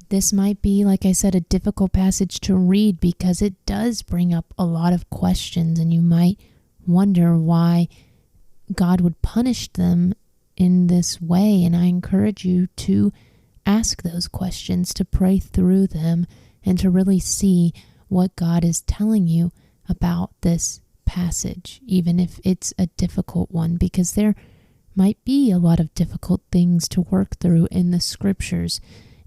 This might be, like I said, a difficult passage to read because it does bring up a lot of questions, and you might wonder why God would punish them in this way. And I encourage you to ask those questions, to pray through them, and to really see what God is telling you about this passage, even if it's a difficult one, because there might be a lot of difficult things to work through in the scriptures,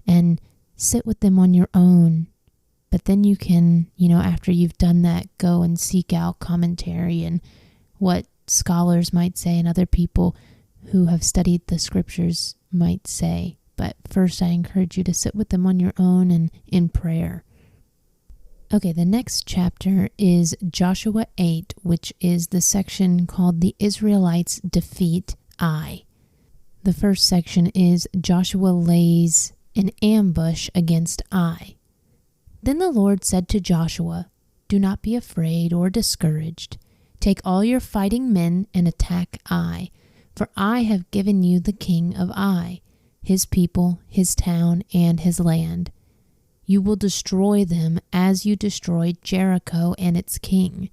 and sit with them on your own. But then you can, after you've done that, go and seek out commentary and what scholars might say and other people who have studied the scriptures might say. But first, I encourage you to sit with them on your own and in prayer. Okay, the next chapter is Joshua 8, which is the section called The Israelites Defeat Ai. The first section is Joshua lays an ambush against Ai. Then the Lord said to Joshua, "Do not be afraid or discouraged. Take all your fighting men and attack Ai, for I have given you the king of Ai, his people, his town, and his land. You will destroy them as you destroyed Jericho and its king.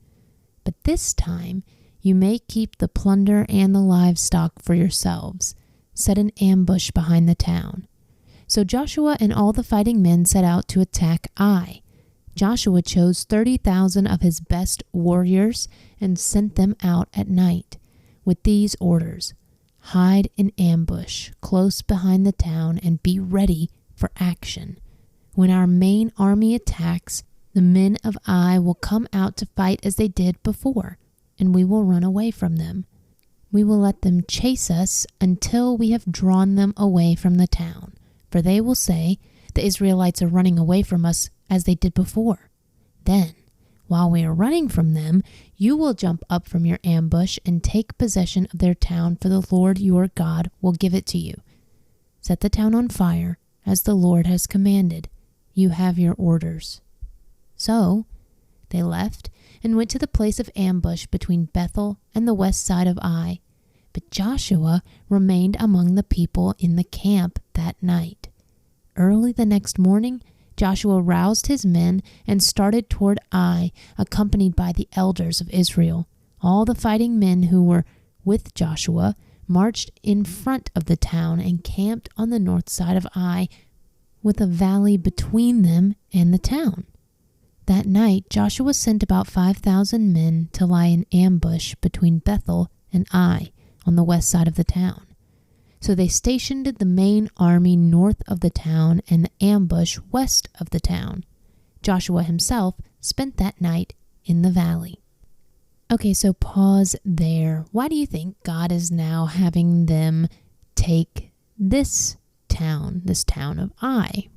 But this time you may keep the plunder and the livestock for yourselves. Set an ambush behind the town." So Joshua and all the fighting men set out to attack Ai. Joshua chose 30,000 of his best warriors and sent them out at night with these orders: hide in ambush close behind the town and be ready for action. When our main army attacks, the men of Ai will come out to fight as they did before, and we will run away from them. We will let them chase us until we have drawn them away from the town, for they will say, "The Israelites are running away from us as they did before." Then, while we are running from them, you will jump up from your ambush and take possession of their town, for the Lord your God will give it to you. Set the town on fire, as the Lord has commanded. You have your orders. So they left and went to the place of ambush between Bethel and the west side of Ai. But Joshua remained among the people in the camp that night. Early the next morning, Joshua roused his men and started toward Ai, accompanied by the elders of Israel. All the fighting men who were with Joshua marched in front of the town and camped on the north side of Ai, with a valley between them and the town. That night, Joshua sent about 5,000 men to lie in ambush between Bethel and Ai on the west side of the town. So they stationed the main army north of the town and the ambush west of the town. Joshua himself spent that night in the valley. Okay, so pause there. Why do you think God is now having them take this town of Ai?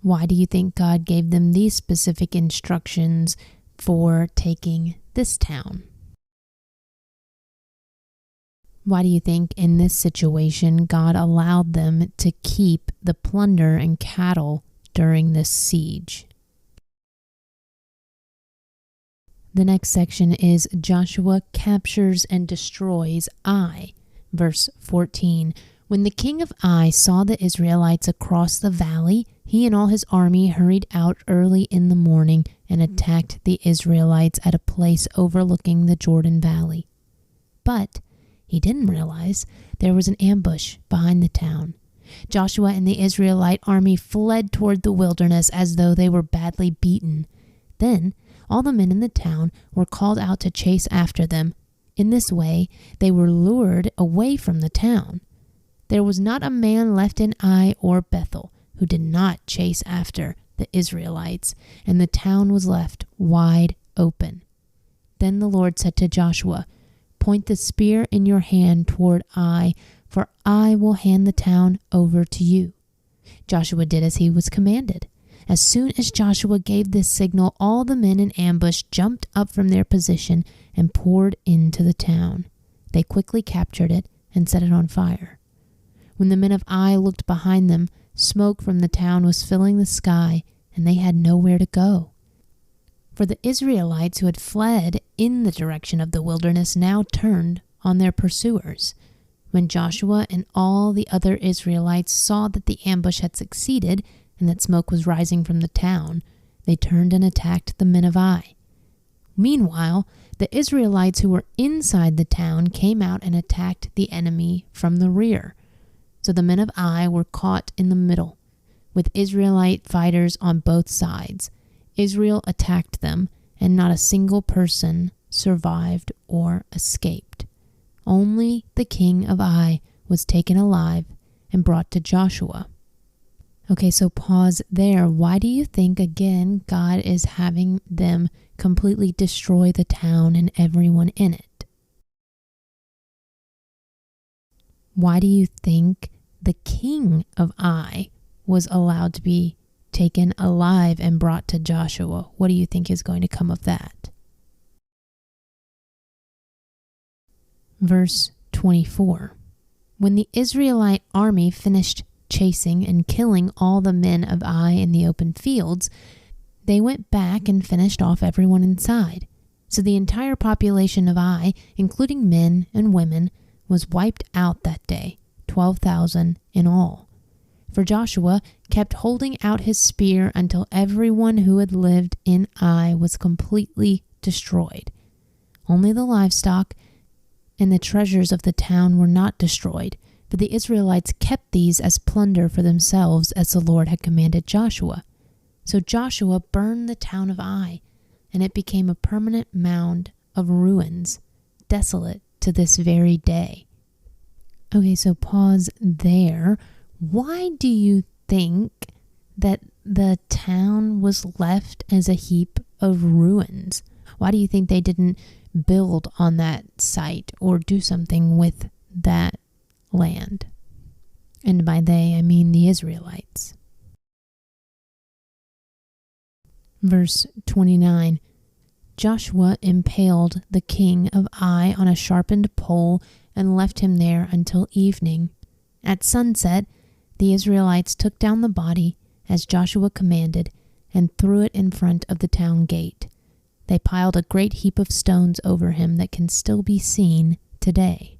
Why do you think God gave them these specific instructions for taking this town? Why do you think in this situation God allowed them to keep the plunder and cattle during this siege? The next section is Joshua captures and destroys Ai. Verse 14, when the king of Ai saw the Israelites across the valley, he and all his army hurried out early in the morning and attacked the Israelites at a place overlooking the Jordan Valley. But he didn't realize there was an ambush behind the town. Joshua and the Israelite army fled toward the wilderness as though they were badly beaten. Then all the men in the town were called out to chase after them. In this way, they were lured away from the town. There was not a man left in Ai or Bethel who did not chase after the Israelites, and the town was left wide open. Then the Lord said to Joshua, "Point the spear in your hand toward Ai, for I will hand the town over to you." Joshua did as he was commanded. As soon as Joshua gave this signal, all the men in ambush jumped up from their position and poured into the town. They quickly captured it and set it on fire. When the men of Ai looked behind them, smoke from the town was filling the sky, and they had nowhere to go. For the Israelites who had fled in the direction of the wilderness now turned on their pursuers. When Joshua and all the other Israelites saw that the ambush had succeeded and that smoke was rising from the town, they turned and attacked the men of Ai. Meanwhile, the Israelites who were inside the town came out and attacked the enemy from the rear. So the men of Ai were caught in the middle, with Israelite fighters on both sides. Israel attacked them, and not a single person survived or escaped. Only the king of Ai was taken alive and brought to Joshua. Okay, so pause there. Why do you think, again, God is having them completely destroy the town and everyone in it? Why do you think the king of Ai was allowed to be taken alive and brought to Joshua. What do you think is going to come of that? Verse 24. When the Israelite army finished chasing and killing all the men of Ai in the open fields, they went back and finished off everyone inside. So the entire population of Ai, including men and women, was wiped out that day, 12,000 in all. For Joshua kept holding out his spear until everyone who had lived in Ai was completely destroyed. Only the livestock and the treasures of the town were not destroyed, but the Israelites kept these as plunder for themselves, as the Lord had commanded Joshua. So Joshua burned the town of Ai, and it became a permanent mound of ruins, desolate to this very day. Okay, so pause there. Why do you think that the town was left as a heap of ruins? Why do you think they didn't build on that site or do something with that land? And by they, I mean the Israelites. Verse 29. Joshua impaled the king of Ai on a sharpened pole and left him there until evening. At sunset, the Israelites took down the body, as Joshua commanded, and threw it in front of the town gate. They piled a great heap of stones over him that can still be seen today.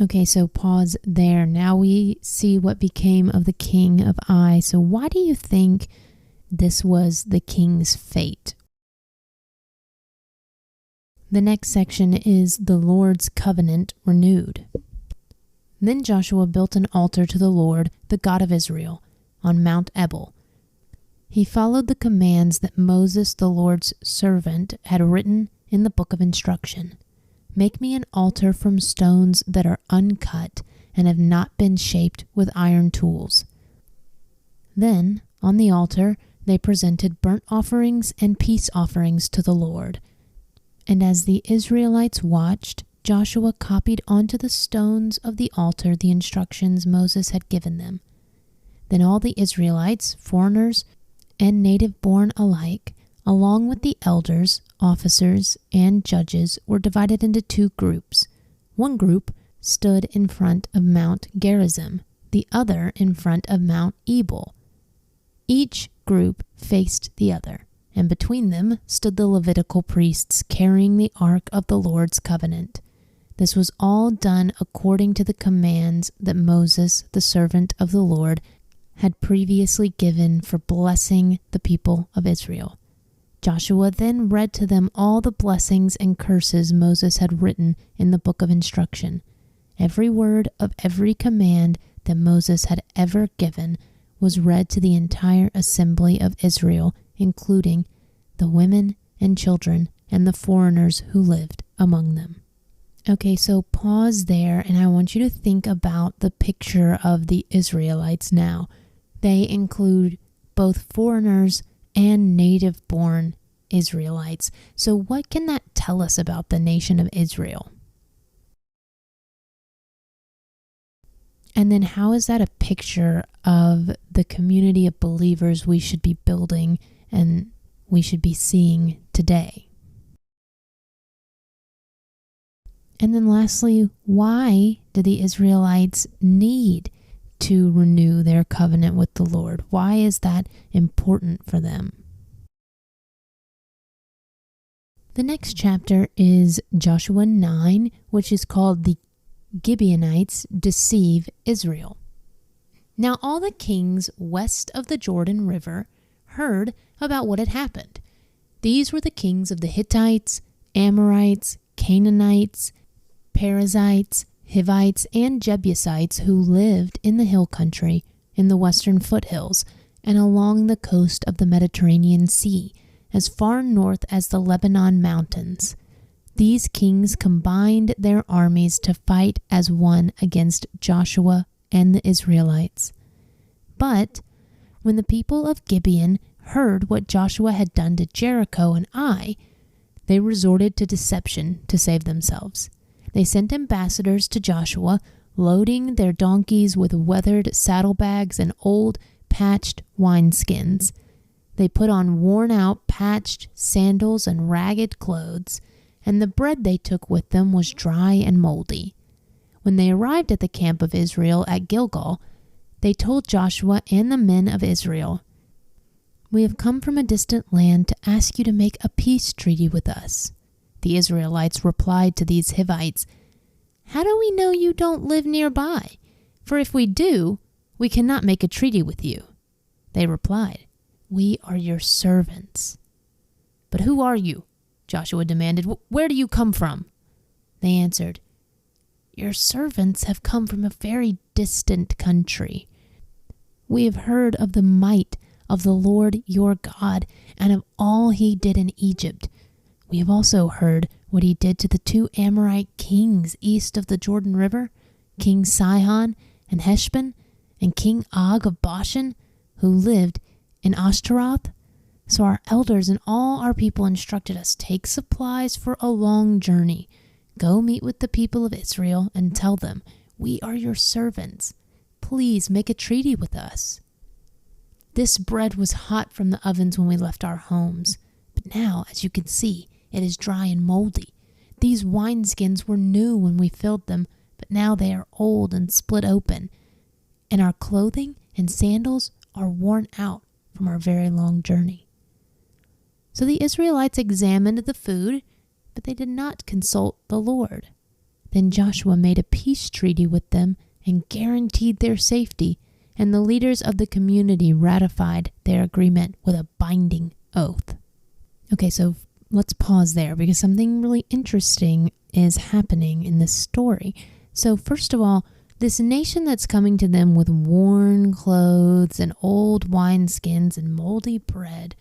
Okay, so pause there. Now we see what became of the king of Ai. So why do you think this was the king's fate? The next section is the Lord's covenant renewed. Then Joshua built an altar to the Lord, the God of Israel, on Mount Ebal. He followed the commands that Moses, the Lord's servant, had written in the book of instruction. Make me an altar from stones that are uncut and have not been shaped with iron tools. Then, on the altar, they presented burnt offerings and peace offerings to the Lord. And as the Israelites watched, Joshua copied onto the stones of the altar the instructions Moses had given them. Then all the Israelites, foreigners, and native-born alike, along with the elders, officers, and judges, were divided into two groups. One group stood in front of Mount Gerizim, the other in front of Mount Ebal. Each group faced the other, and between them stood the Levitical priests carrying the ark of the Lord's covenant. This was all done according to the commands that Moses, the servant of the Lord, had previously given for blessing the people of Israel. Joshua then read to them all the blessings and curses Moses had written in the book of instruction. Every word of every command that Moses had ever given was read to the entire assembly of Israel, including the women and children and the foreigners who lived among them. Okay, so pause there, and I want you to think about the picture of the Israelites now. They include both foreigners and native-born Israelites. So what can that tell us about the nation of Israel? And then how is that a picture of the community of believers we should be building and we should be seeing today? And then lastly, why do the Israelites need to renew their covenant with the Lord? Why is that important for them? The next chapter is Joshua 9, which is called The Gibeonites Deceive Israel. Now all the kings west of the Jordan River heard about what had happened. These were the kings of the Hittites, Amorites, Canaanites, Perizzites, Hivites, and Jebusites who lived in the hill country, in the western foothills, and along the coast of the Mediterranean Sea, as far north as the Lebanon mountains. These kings combined their armies to fight as one against Joshua and the Israelites. But when the people of Gibeon heard what Joshua had done to Jericho and Ai, they resorted to deception to save themselves. They sent ambassadors to Joshua, loading their donkeys with weathered saddlebags and old patched wineskins. They put on worn-out, patched sandals and ragged clothes, and the bread they took with them was dry and moldy. When they arrived at the camp of Israel at Gilgal, they told Joshua and the men of Israel, "We have come from a distant land to ask you to make a peace treaty with us." The Israelites replied to these Hivites, "How do we know you don't live nearby? For if we do, we cannot make a treaty with you." They replied, "We are your servants." "But who are you?" Joshua demanded. "Where do you come from?" They answered, "Your servants have come from a very distant country. We have heard of the might of the Lord your God and of all he did in Egypt. We have also heard what he did to the 2 Amorite kings east of the Jordan River, King Sihon and Heshbon, and King Og of Bashan, who lived in Ashtaroth. So our elders and all our people instructed us, take supplies for a long journey. Go meet with the people of Israel and tell them, we are your servants. Please make a treaty with us. This bread was hot from the ovens when we left our homes, but now, as you can see, it is dry and moldy. These wineskins were new when we filled them, but now they are old and split open, and our clothing and sandals are worn out from our very long journey." So the Israelites examined the food, but they did not consult the Lord. Then Joshua made a peace treaty with them and guaranteed their safety, and the leaders of the community ratified their agreement with a binding oath. Okay, so let's pause there because something really interesting is happening in this story. So first of all, this nation that's coming to them with worn clothes and old wineskins and moldy bread,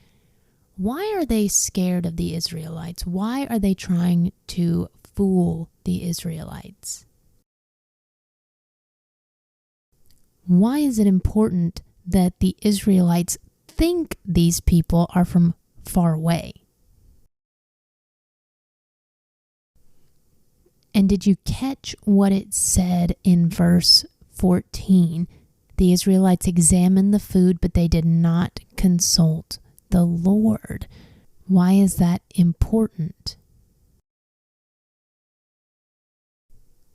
why are they scared of the Israelites? Why are they trying to fool the Israelites? Why is it important that the Israelites think these people are from far away? And did you catch what it said in verse 14? The Israelites examined the food, but they did not consult the Lord. Why is that important?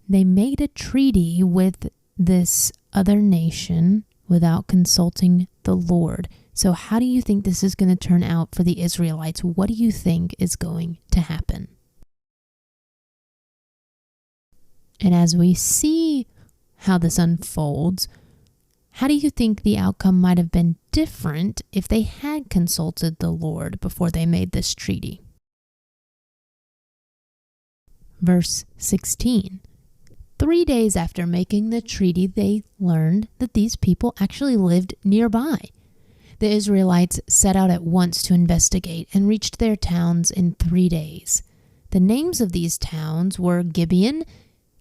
They made a treaty with this other nation without consulting the Lord. So how do you think this is going to turn out for the Israelites? What do you think is going to happen? And as we see how this unfolds, how do you think the outcome might have been different if they had consulted the Lord before they made this treaty? Verse 16. 3 days after making the treaty, they learned that these people actually lived nearby. The Israelites set out at once to investigate and reached their towns in 3 days. The names of these towns were Gibeon,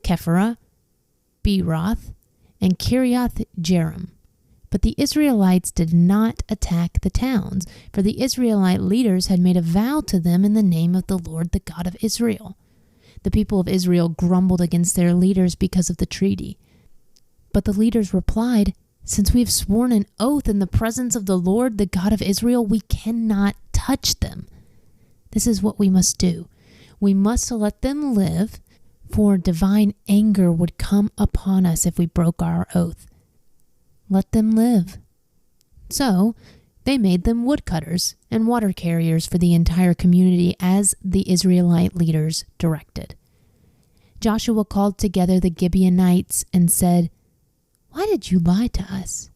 Kephirah, Beeroth, and Kiriath Jearim. But the Israelites did not attack the towns, for the Israelite leaders had made a vow to them in the name of the Lord, the God of Israel. The people of Israel grumbled against their leaders because of the treaty. But the leaders replied, "Since we have sworn an oath in the presence of the Lord, the God of Israel, we cannot touch them. This is what we must do. We must let them live, for divine anger would come upon us if we broke our oath. Let them live." So they made them woodcutters and water carriers for the entire community as the Israelite leaders directed. Joshua called together the Gibeonites and said, "Why did you lie to us?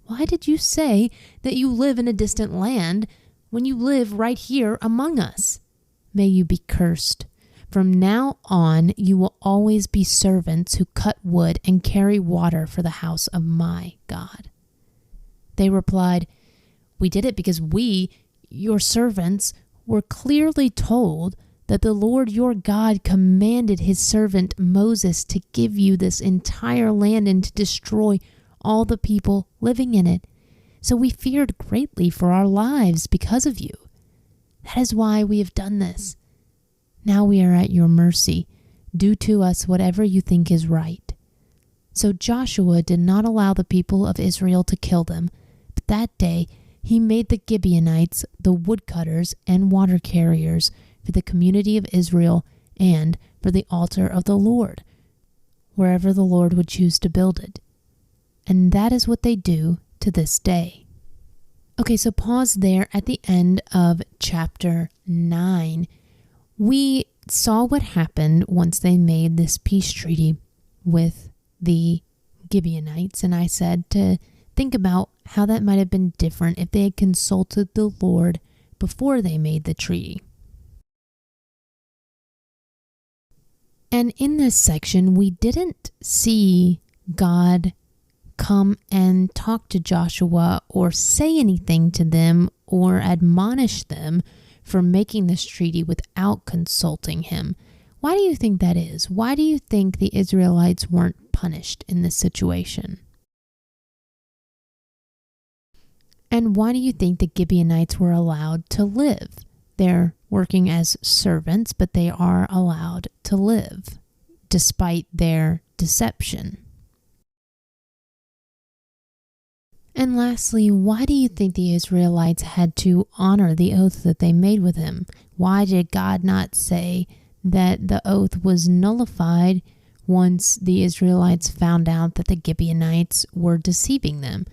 Why did you say that you live in a distant land when you live right here among us? May you be cursed. From now on, you will always be servants who cut wood and carry water for the house of my God." They replied, "We did it because we, your servants, were clearly told that the Lord your God commanded his servant Moses to give you this entire land and to destroy all the people living in it. So we feared greatly for our lives because of you. That is why we have done this. Now we are at your mercy. Do to us whatever you think is right." So Joshua did not allow the people of Israel to kill them, But that day he made the Gibeonites the woodcutters and water carriers for the community of Israel and for the altar of the Lord, wherever the Lord would choose to build it. And that is what they do to this day. Okay, so pause there at the end of chapter 9. We saw what happened once they made this peace treaty with the Gibeonites, and I said to think about how that might have been different if they had consulted the Lord before they made the treaty. And in this section, we didn't see God come and talk to Joshua or say anything to them or admonish them for making this treaty without consulting him. Why do you think that is? Why do you think the Israelites weren't punished in this situation? And why do you think the Gibeonites were allowed to live? They're working as servants, but they are allowed to live despite their deception. And lastly, why do you think the Israelites had to honor the oath that they made with him? Why did God not say that the oath was nullified once the Israelites found out that the Gibeonites were deceiving them?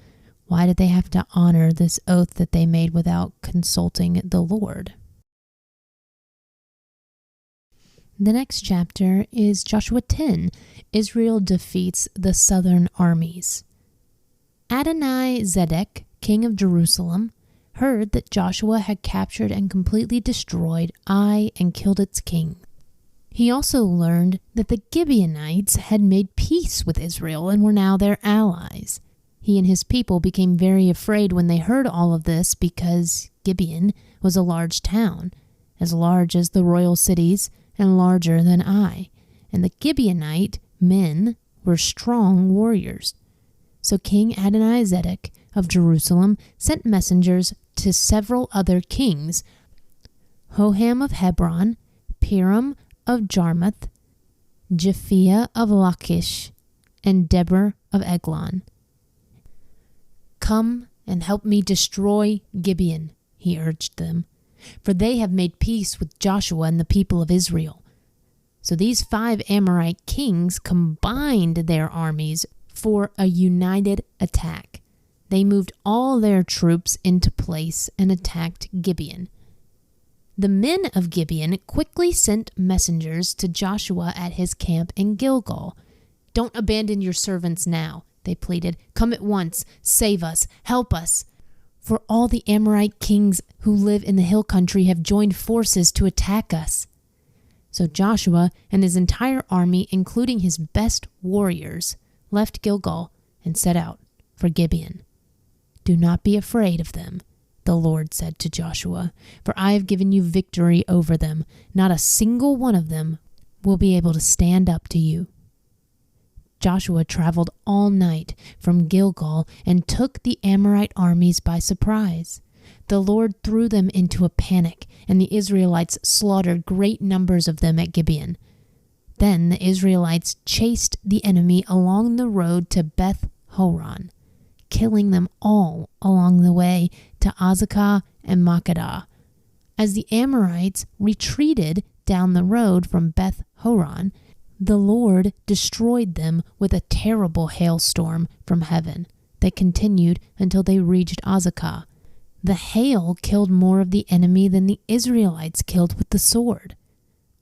Why did they have to honor this oath that they made without consulting the Lord? The next chapter is Joshua 10. Israel defeats the southern armies. Adoni-Zedek, king of Jerusalem, heard that Joshua had captured and completely destroyed Ai and killed its king. He also learned that the Gibeonites had made peace with Israel and were now their allies. He and his people became very afraid when they heard all of this because Gibeon was a large town, as large as the royal cities and larger than Ai, and the Gibeonite men were strong warriors. So King Adoni-Zedek of Jerusalem sent messengers to several other kings, Hoham of Hebron, Piram of Jarmuth, Japhia of Lachish, and Deber of Eglon. "Come and help me destroy Gibeon," he urged them, "for they have made peace with Joshua and the people of Israel." So these 5 Amorite kings combined their armies for a united attack. They moved all their troops into place and attacked Gibeon. The men of Gibeon quickly sent messengers to Joshua at his camp in Gilgal. "Don't abandon your servants now," they pleaded. "Come at once, save us, help us. For all the Amorite kings who live in the hill country have joined forces to attack us." So Joshua and his entire army, including his best warriors, left Gilgal and set out for Gibeon. "Do not be afraid of them," the Lord said to Joshua, "for I have given you victory over them. Not a single one of them will be able to stand up to you." Joshua traveled all night from Gilgal and took the Amorite armies by surprise. The Lord threw them into a panic, and the Israelites slaughtered great numbers of them at Gibeon. Then the Israelites chased the enemy along the road to Beth Horon, killing them all along the way to Azekah and Makkedah. As the Amorites retreated down the road from Beth Horon, the Lord destroyed them with a terrible hailstorm from heaven that continued until they reached Azekah. The hail killed more of the enemy than the Israelites killed with the sword.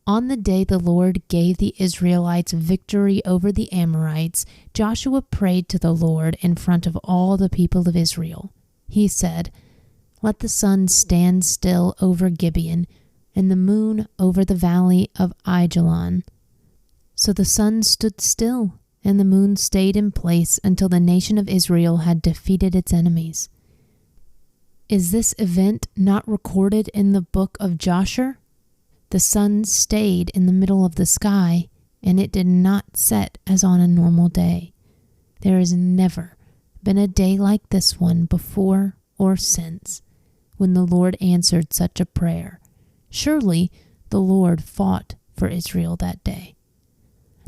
On the day the Lord gave the Israelites victory over the Amorites, Joshua prayed to the Lord in front of all the people of Israel. He said, "Let the sun stand still over Gibeon, and the moon over the valley of Aijalon." So the sun stood still, and the moon stayed in place until the nation of Israel had defeated its enemies. Is this event not recorded in the book of Joshua? The sun stayed in the middle of the sky, and it did not set as on a normal day. There has never been a day like this one before or since, when the Lord answered such a prayer. Surely the Lord fought for Israel that day.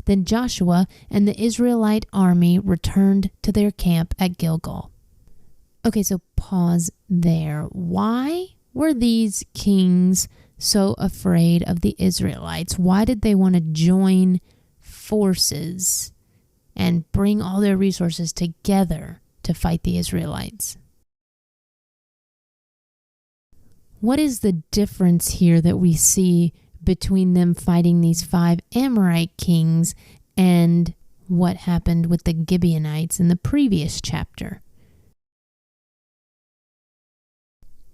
Then Joshua and the Israelite army returned to their camp at Gilgal. Okay, so pause there. Why were these kings so afraid of the Israelites? Why did they want to join forces and bring all their resources together to fight the Israelites? What is the difference here that we see between them fighting these 5 Amorite kings and what happened with the Gibeonites in the previous chapter?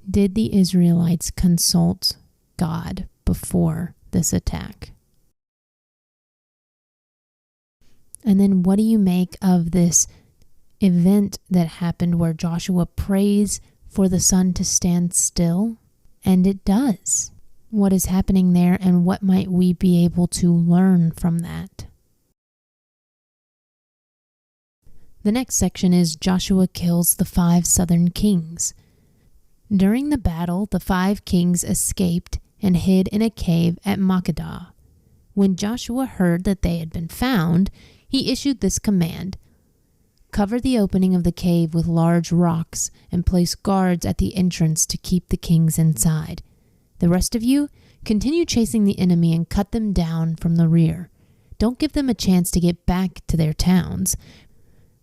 Did the Israelites consult God before this attack? And then what do you make of this event that happened where Joshua prays for the sun to stand still? And it does. What is happening there, and what might we be able to learn from that? The next section is Joshua kills the 5 southern kings. During the battle, the 5 kings escaped and hid in a cave at Makkedah. When Joshua heard that they had been found, he issued this command: cover the opening of the cave with large rocks and place guards at the entrance to keep the kings inside. The rest of you, continue chasing the enemy and cut them down from the rear. Don't give them a chance to get back to their towns,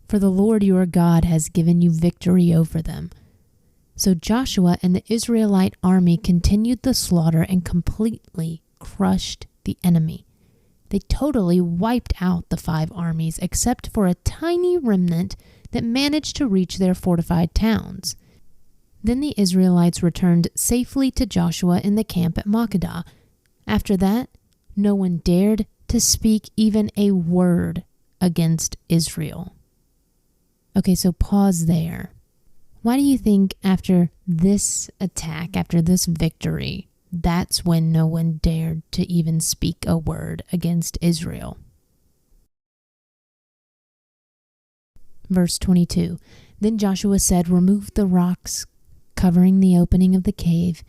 for the Lord your God has given you victory over them. So Joshua and the Israelite army continued the slaughter and completely crushed the enemy. They totally wiped out the 5 armies except for a tiny remnant that managed to reach their fortified towns. Then the Israelites returned safely to Joshua in the camp at Makkedah. After that, no one dared to speak even a word against Israel. Okay, so pause there. Why do you think after this attack, after this victory, that's when no one dared to even speak a word against Israel? Verse 22, Then Joshua said, remove the rocks covering the opening of the cave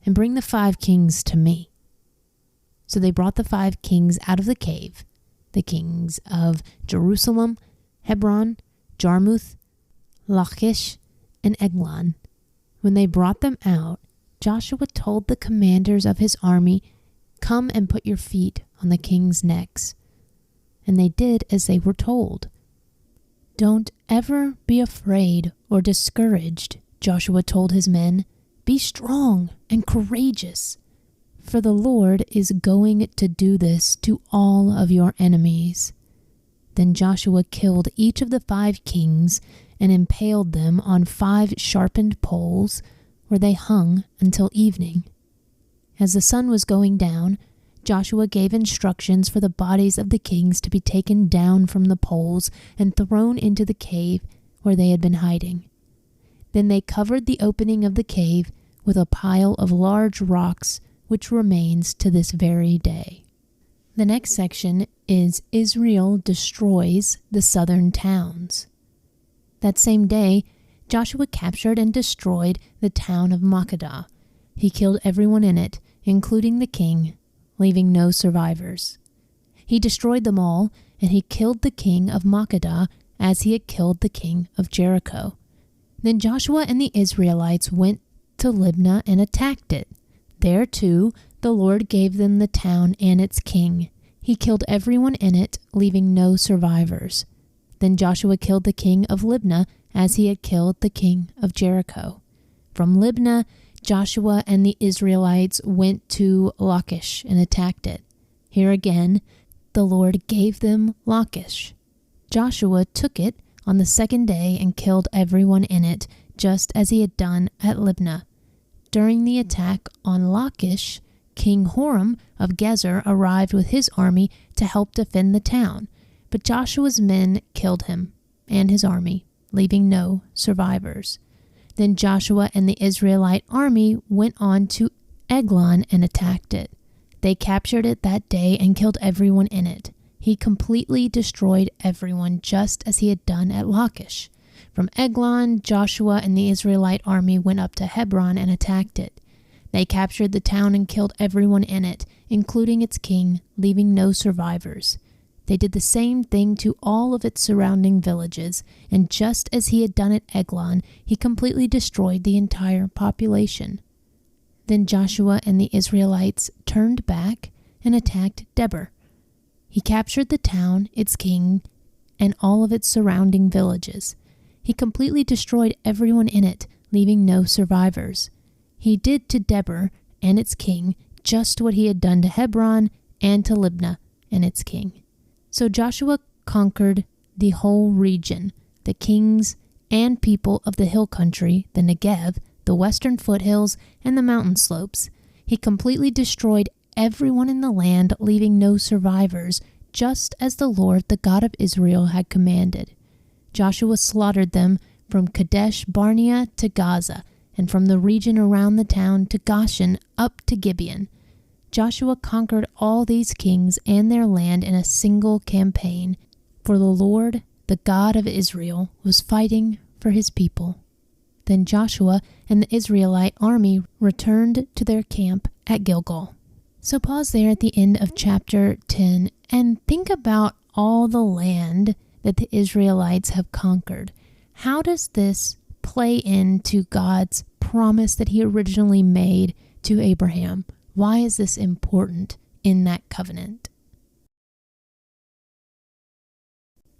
and bring the 5 kings to me. So they brought the 5 kings out of the cave, the kings of Jerusalem, Hebron, Jarmuth, Lachish, and Eglon. When they brought them out, Joshua told the commanders of his army, come and put your feet on the kings' necks. And they did as they were told. Don't ever be afraid or discouraged, Joshua told his men. Be strong and courageous, for the Lord is going to do this to all of your enemies. Then Joshua killed each of the 5 kings and impaled them on 5 sharpened poles, where they hung until evening. As the sun was going down, Joshua gave instructions for the bodies of the kings to be taken down from the poles and thrown into the cave where they had been hiding. Then they covered the opening of the cave with a pile of large rocks, which remains to this very day. The next section is Israel destroys the southern towns. That same day, Joshua captured and destroyed the town of Makkedah. He killed everyone in it, including the king, leaving no survivors. He destroyed them all, and he killed the king of Makkedah as he had killed the king of Jericho. Then Joshua and the Israelites went to Libnah and attacked it. There, too, the Lord gave them the town and its king. He killed everyone in it, leaving no survivors. Then Joshua killed the king of Libnah as he had killed the king of Jericho. From Libnah, Joshua and the Israelites went to Lachish and attacked it. Here again, the Lord gave them Lachish. Joshua took it on the 2nd day and killed everyone in it, just as he had done at Libnah. During the attack on Lachish, King Horam of Gezer arrived with his army to help defend the town, but Joshua's men killed him and his army, leaving no survivors. Then Joshua and the Israelite army went on to Eglon and attacked it. They captured it that day and killed everyone in it. He completely destroyed everyone, just as he had done at Lachish. From Eglon, Joshua and the Israelite army went up to Hebron and attacked it. They captured the town and killed everyone in it, including its king, leaving no survivors. They did the same thing to all of its surrounding villages, and just as he had done at Eglon, he completely destroyed the entire population. Then Joshua and the Israelites turned back and attacked Debir. He captured the town, its king, and all of its surrounding villages. He completely destroyed everyone in it, leaving no survivors. He did to Debir and its king just what he had done to Hebron and to Libnah and its king. So Joshua conquered the whole region, the kings and people of the hill country, the Negev, the western foothills, and the mountain slopes. He completely destroyed everyone in the land, leaving no survivors, just as the Lord, the God of Israel, had commanded. Joshua slaughtered them from Kadesh Barnea to Gaza, and from the region around the town to Goshen up to Gibeon. Joshua conquered all these kings and their land in a single campaign, for the Lord, the God of Israel, was fighting for his people. Then Joshua and the Israelite army returned to their camp at Gilgal. So pause there at the end of chapter 10 and think about all the land that the Israelites have conquered. How does this play into God's promise that he originally made to Abraham? Why is this important in that covenant?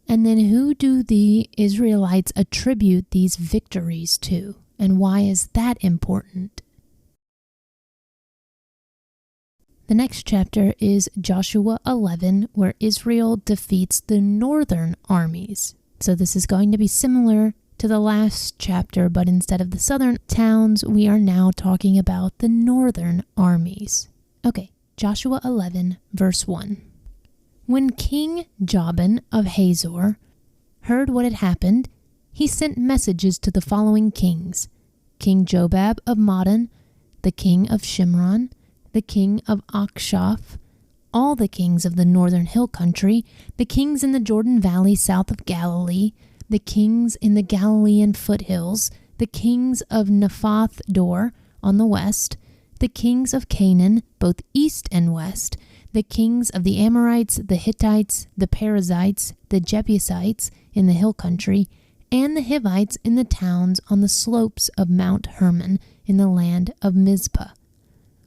And then who do the Israelites attribute these victories to? And why is that important? The next chapter is Joshua 11, where Israel defeats the northern armies. So this is going to be similar to the last chapter, but instead of the southern towns, we are now talking about the northern armies. Okay, Joshua 11, verse 1. When King Jabin of Hazor heard what had happened, he sent messages to the following kings: King Jobab of Madon, the king of Shimron, the king of Akshaph, all the kings of the northern hill country, the kings in the Jordan Valley south of Galilee, the kings in the Galilean foothills, the kings of Naphath Dor on the west, the kings of Canaan, both east and west, the kings of the Amorites, the Hittites, the Perizzites, the Jebusites in the hill country, and the Hivites in the towns on the slopes of Mount Hermon in the land of Mizpah.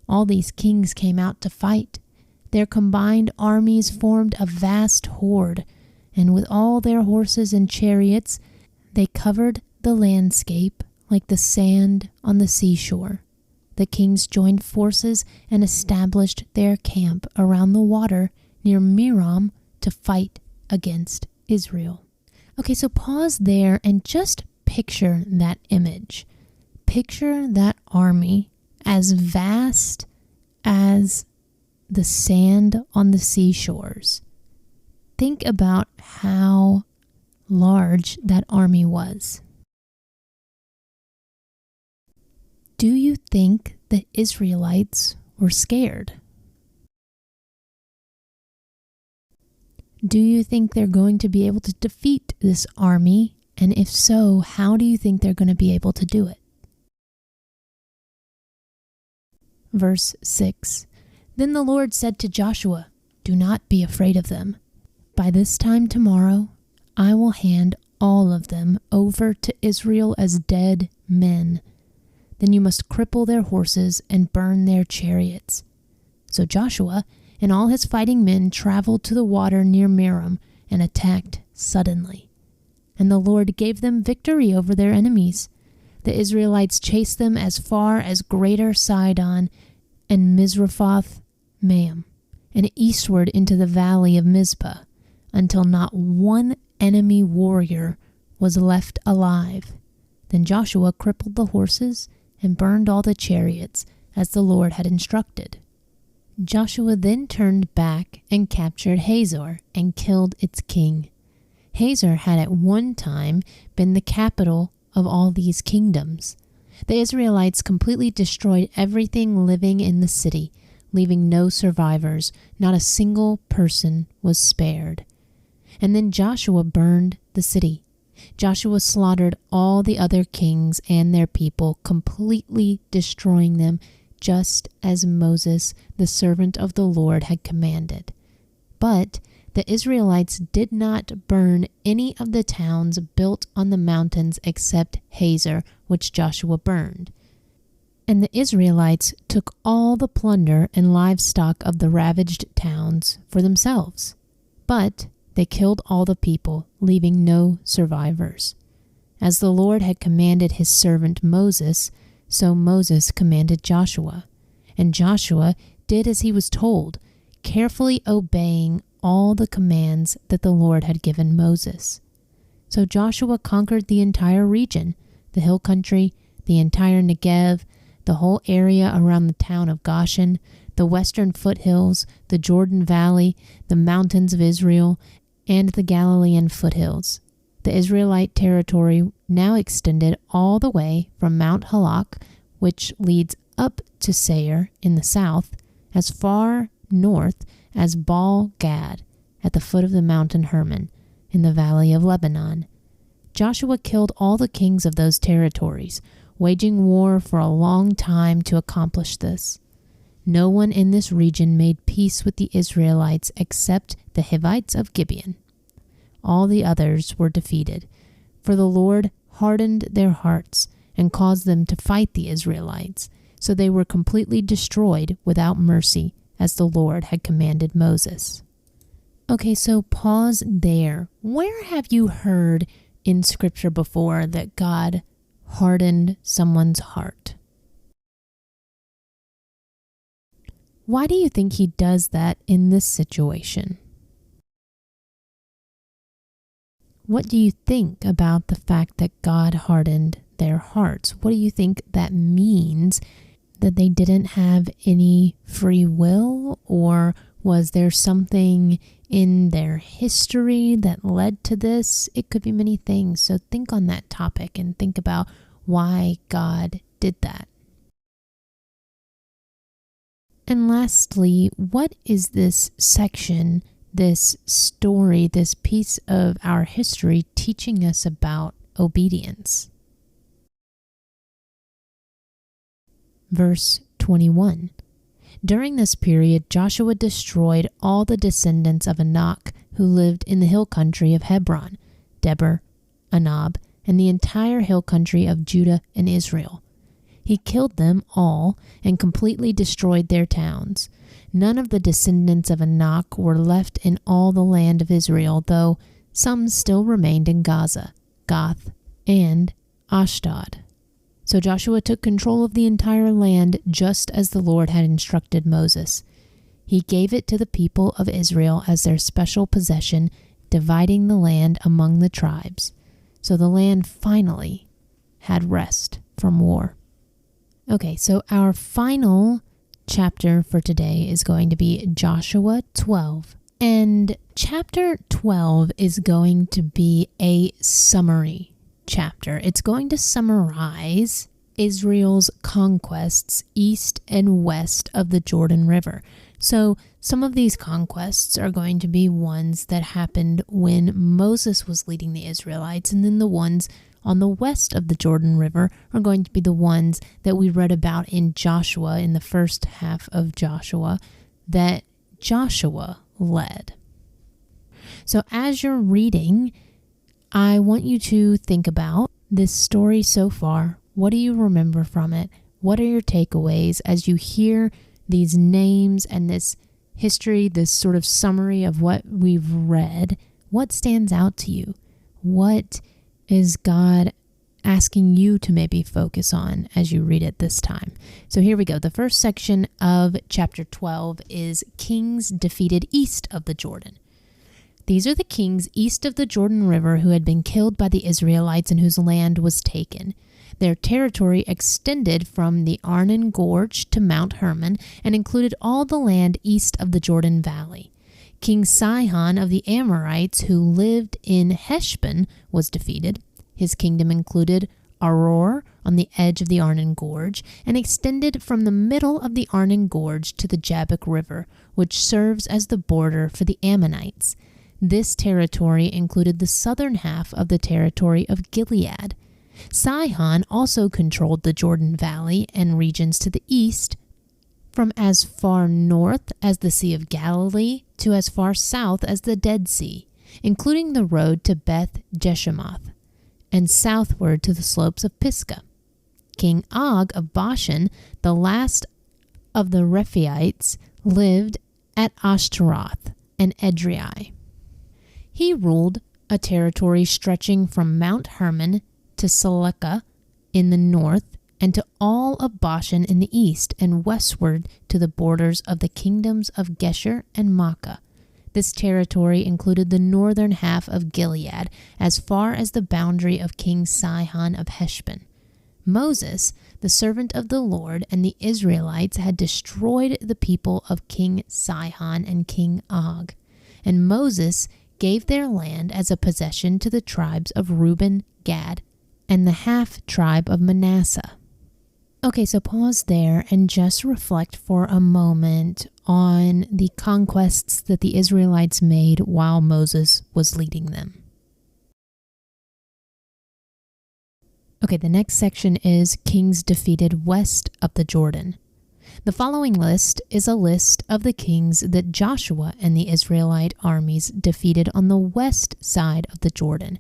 All these kings came out to fight. Their combined armies formed a vast horde, and with all their horses and chariots, they covered the landscape like the sand on the seashore. The kings joined forces and established their camp around the water near Merom to fight against Israel. Okay, so pause there and just picture that image. Picture that army as vast as the sand on the seashores. Think about how large that army was. Do you think the Israelites were scared? Do you think they're going to be able to defeat this army? And if so, how do you think they're going to be able to do it? Verse 6. Then the Lord said to Joshua, "Do not be afraid of them. By this time tomorrow, I will hand all of them over to Israel as dead men. Then you must cripple their horses and burn their chariots." So Joshua and all his fighting men traveled to the water near Merom and attacked suddenly. And the Lord gave them victory over their enemies. The Israelites chased them as far as Greater Sidon and Misrephoth Maim, and eastward into the valley of Mizpah, until not one enemy warrior was left alive. Then Joshua crippled the horses and burned all the chariots, as the Lord had instructed. Joshua then turned back and captured Hazor and killed its king. Hazor had at one time been the capital of all these kingdoms. The Israelites completely destroyed everything living in the city, leaving no survivors. Not a single person was spared. And then Joshua burned the city. Joshua slaughtered all the other kings and their people, completely destroying them, just as Moses, the servant of the Lord, had commanded. But the Israelites did not burn any of the towns built on the mountains except Hazor, which Joshua burned. And the Israelites took all the plunder and livestock of the ravaged towns for themselves. But they killed all the people, leaving no survivors. As the Lord had commanded his servant Moses, so Moses commanded Joshua. And Joshua did as he was told, carefully obeying all the commands that the Lord had given Moses. So Joshua conquered the entire region, the hill country, the entire Negev, the whole area around the town of Goshen, the western foothills, the Jordan Valley, the mountains of Israel, and the Galilean foothills. The Israelite territory now extended all the way from Mount Halak, which leads up to Seir in the south, as far north as Baal Gad, at the foot of the mountain Hermon, in the valley of Lebanon. Joshua killed all the kings of those territories, waging war for a long time to accomplish this. No one in this region made peace with the Israelites except the Hivites of Gibeon. All the others were defeated, for the Lord hardened their hearts and caused them to fight the Israelites, so they were completely destroyed without mercy, as the Lord had commanded Moses. Okay, so pause there. Where have you heard in Scripture before that God hardened someone's heart? Why do you think he does that in this situation? What do you think about the fact that God hardened their hearts? What do you think that means? That they didn't have any free will? Or was there something in their history that led to this? It could be many things. So think on that topic and think about why God did that. And lastly, what is this section, this story, this piece of our history teaching us about obedience? Verse 21. During this period, Joshua destroyed all the descendants of Anak who lived in the hill country of Hebron, Debir, Anab, and the entire hill country of Judah and Israel. He killed them all and completely destroyed their towns. None of the descendants of Anak were left in all the land of Israel, though some still remained in Gaza, Gath, and Ashdod. So Joshua took control of the entire land just as the Lord had instructed Moses. He gave it to the people of Israel as their special possession, dividing the land among the tribes. So the land finally had rest from war. Okay, so our final chapter for today is going to be Joshua 12. And chapter 12 is going to be a summary chapter. It's going to summarize Israel's conquests east and west of the Jordan River. So some of these conquests are going to be ones that happened when Moses was leading the Israelites, and then the ones on the west of the Jordan River are going to be the ones that we read about in Joshua, in the first half of Joshua, that Joshua led. So as you're reading, I want you to think about this story so far. What do you remember from it? What are your takeaways as you hear these names and this history, this sort of summary of what we've read? What stands out to you? What is God asking you to maybe focus on as you read it this time? So here we go. The first section of chapter 12 is kings defeated east of the Jordan. These are the kings east of the Jordan River who had been killed by the Israelites and whose land was taken. Their territory extended from the Arnon Gorge to Mount Hermon and included all the land east of the Jordan Valley. King Sihon of the Amorites, who lived in Heshbon, was defeated. His kingdom included Aroer on the edge of the Arnon Gorge and extended from the middle of the Arnon Gorge to the Jabbok River, which serves as the border for the Ammonites. This territory included the southern half of the territory of Gilead. Sihon also controlled the Jordan Valley and regions to the east from as far north as the Sea of Galilee to as far south as the Dead Sea, including the road to Beth Jeshimoth, and southward to the slopes of Pisgah. King Og of Bashan, the last of the Rephaites, lived at Ashtaroth and Edrei. He ruled a territory stretching from Mount Hermon to Salekah in the north, and to all of Bashan in the east, and westward to the borders of the kingdoms of Geshur and Makkah. This territory included the northern half of Gilead, as far as the boundary of King Sihon of Heshbon. Moses, the servant of the Lord, and the Israelites had destroyed the people of King Sihon and King Og. And Moses gave their land as a possession to the tribes of Reuben, Gad, and the half-tribe of Manasseh. Okay, so pause there and just reflect for a moment on the conquests that the Israelites made while Moses was leading them. Okay, the next section is kings defeated west of the Jordan. The following list is a list of the kings that Joshua and the Israelite armies defeated on the west side of the Jordan,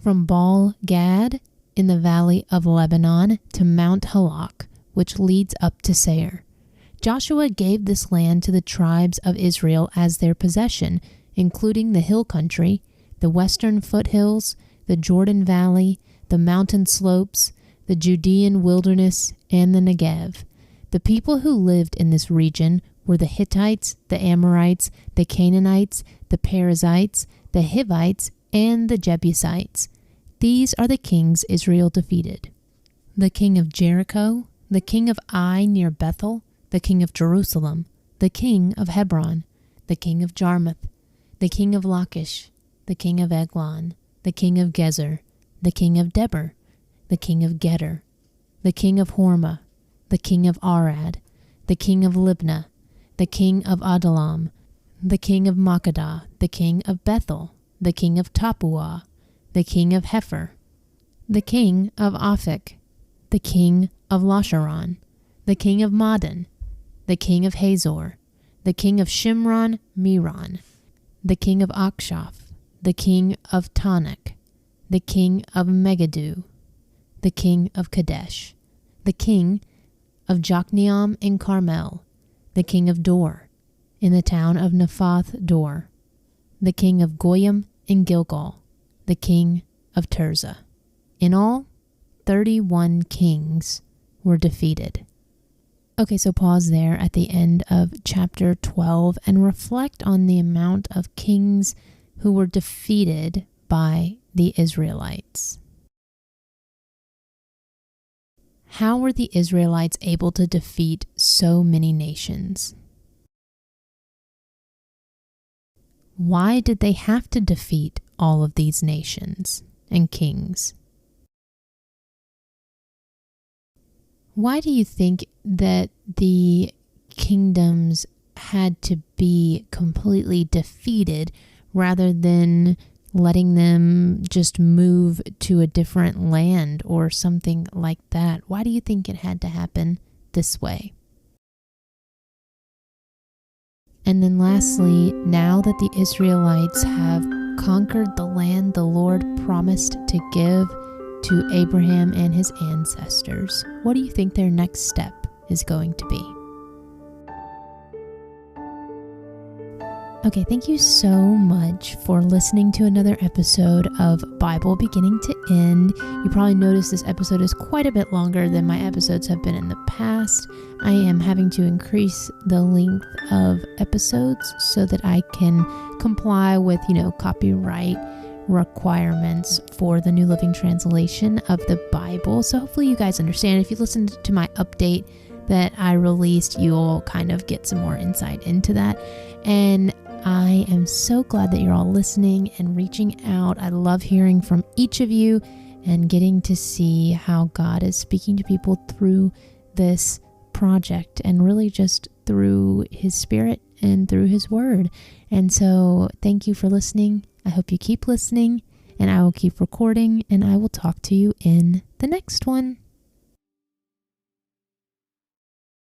from Baal Gad in the valley of Lebanon to Mount Halak, which leads up to Seir. Joshua gave this land to the tribes of Israel as their possession, including the hill country, the western foothills, the Jordan Valley, the mountain slopes, the Judean wilderness, and the Negev. The people who lived in this region were the Hittites, the Amorites, the Canaanites, the Perizzites, the Hivites, and the Jebusites. These are the kings Israel defeated: the king of Jericho, the king of Ai near Bethel, the king of Jerusalem, the king of Hebron, the king of Jarmuth, the king of Lachish, the king of Eglon, the king of Gezer, the king of Debir, the king of Geder, the king of Hormah, the king of Arad, the king of Libnah, the king of Adullam, the king of Makkedah, the king of Bethel, the king of Tappuah, the king of Hepher, the king of Aphek, the king of Lasharon, the king of Madon, the king of Hazor, the king of Shimron Meron, the king of Akshaph, the king of Tanakh, the king of Megiddo, the king of Kadesh, the king of Jokneam in Carmel, the king of Dor, in the town of Naphath Dor, the king of Goyim in Gilgal, the king of Tirzah. In all, 31 kings were defeated. Okay, so pause there at the end of chapter 12 and reflect on the amount of kings who were defeated by the Israelites. How were the Israelites able to defeat so many nations? Why did they have to defeat all of these nations and kings? Why do you think that the kingdoms had to be completely defeated rather than letting them just move to a different land or something like that? Why do you think it had to happen this way? And then lastly, now that the Israelites have conquered the land the Lord promised to give to Abraham and his ancestors, what do you think their next step is going to be? Okay, thank you so much for listening to another episode of Bible Beginning to End. You probably noticed this episode is quite a bit longer than my episodes have been in the past. I am having to increase the length of episodes so that I can comply with, copyright requirements for the New Living Translation of the Bible. So hopefully you guys understand. If you listened to my update that I released, you'll kind of get some more insight into that. And I am so glad that you're all listening and reaching out. I love hearing from each of you and getting to see how God is speaking to people through this project and really just through His Spirit and through His Word. And so thank you for listening. I hope you keep listening, and I will keep recording, and I will talk to you in the next one.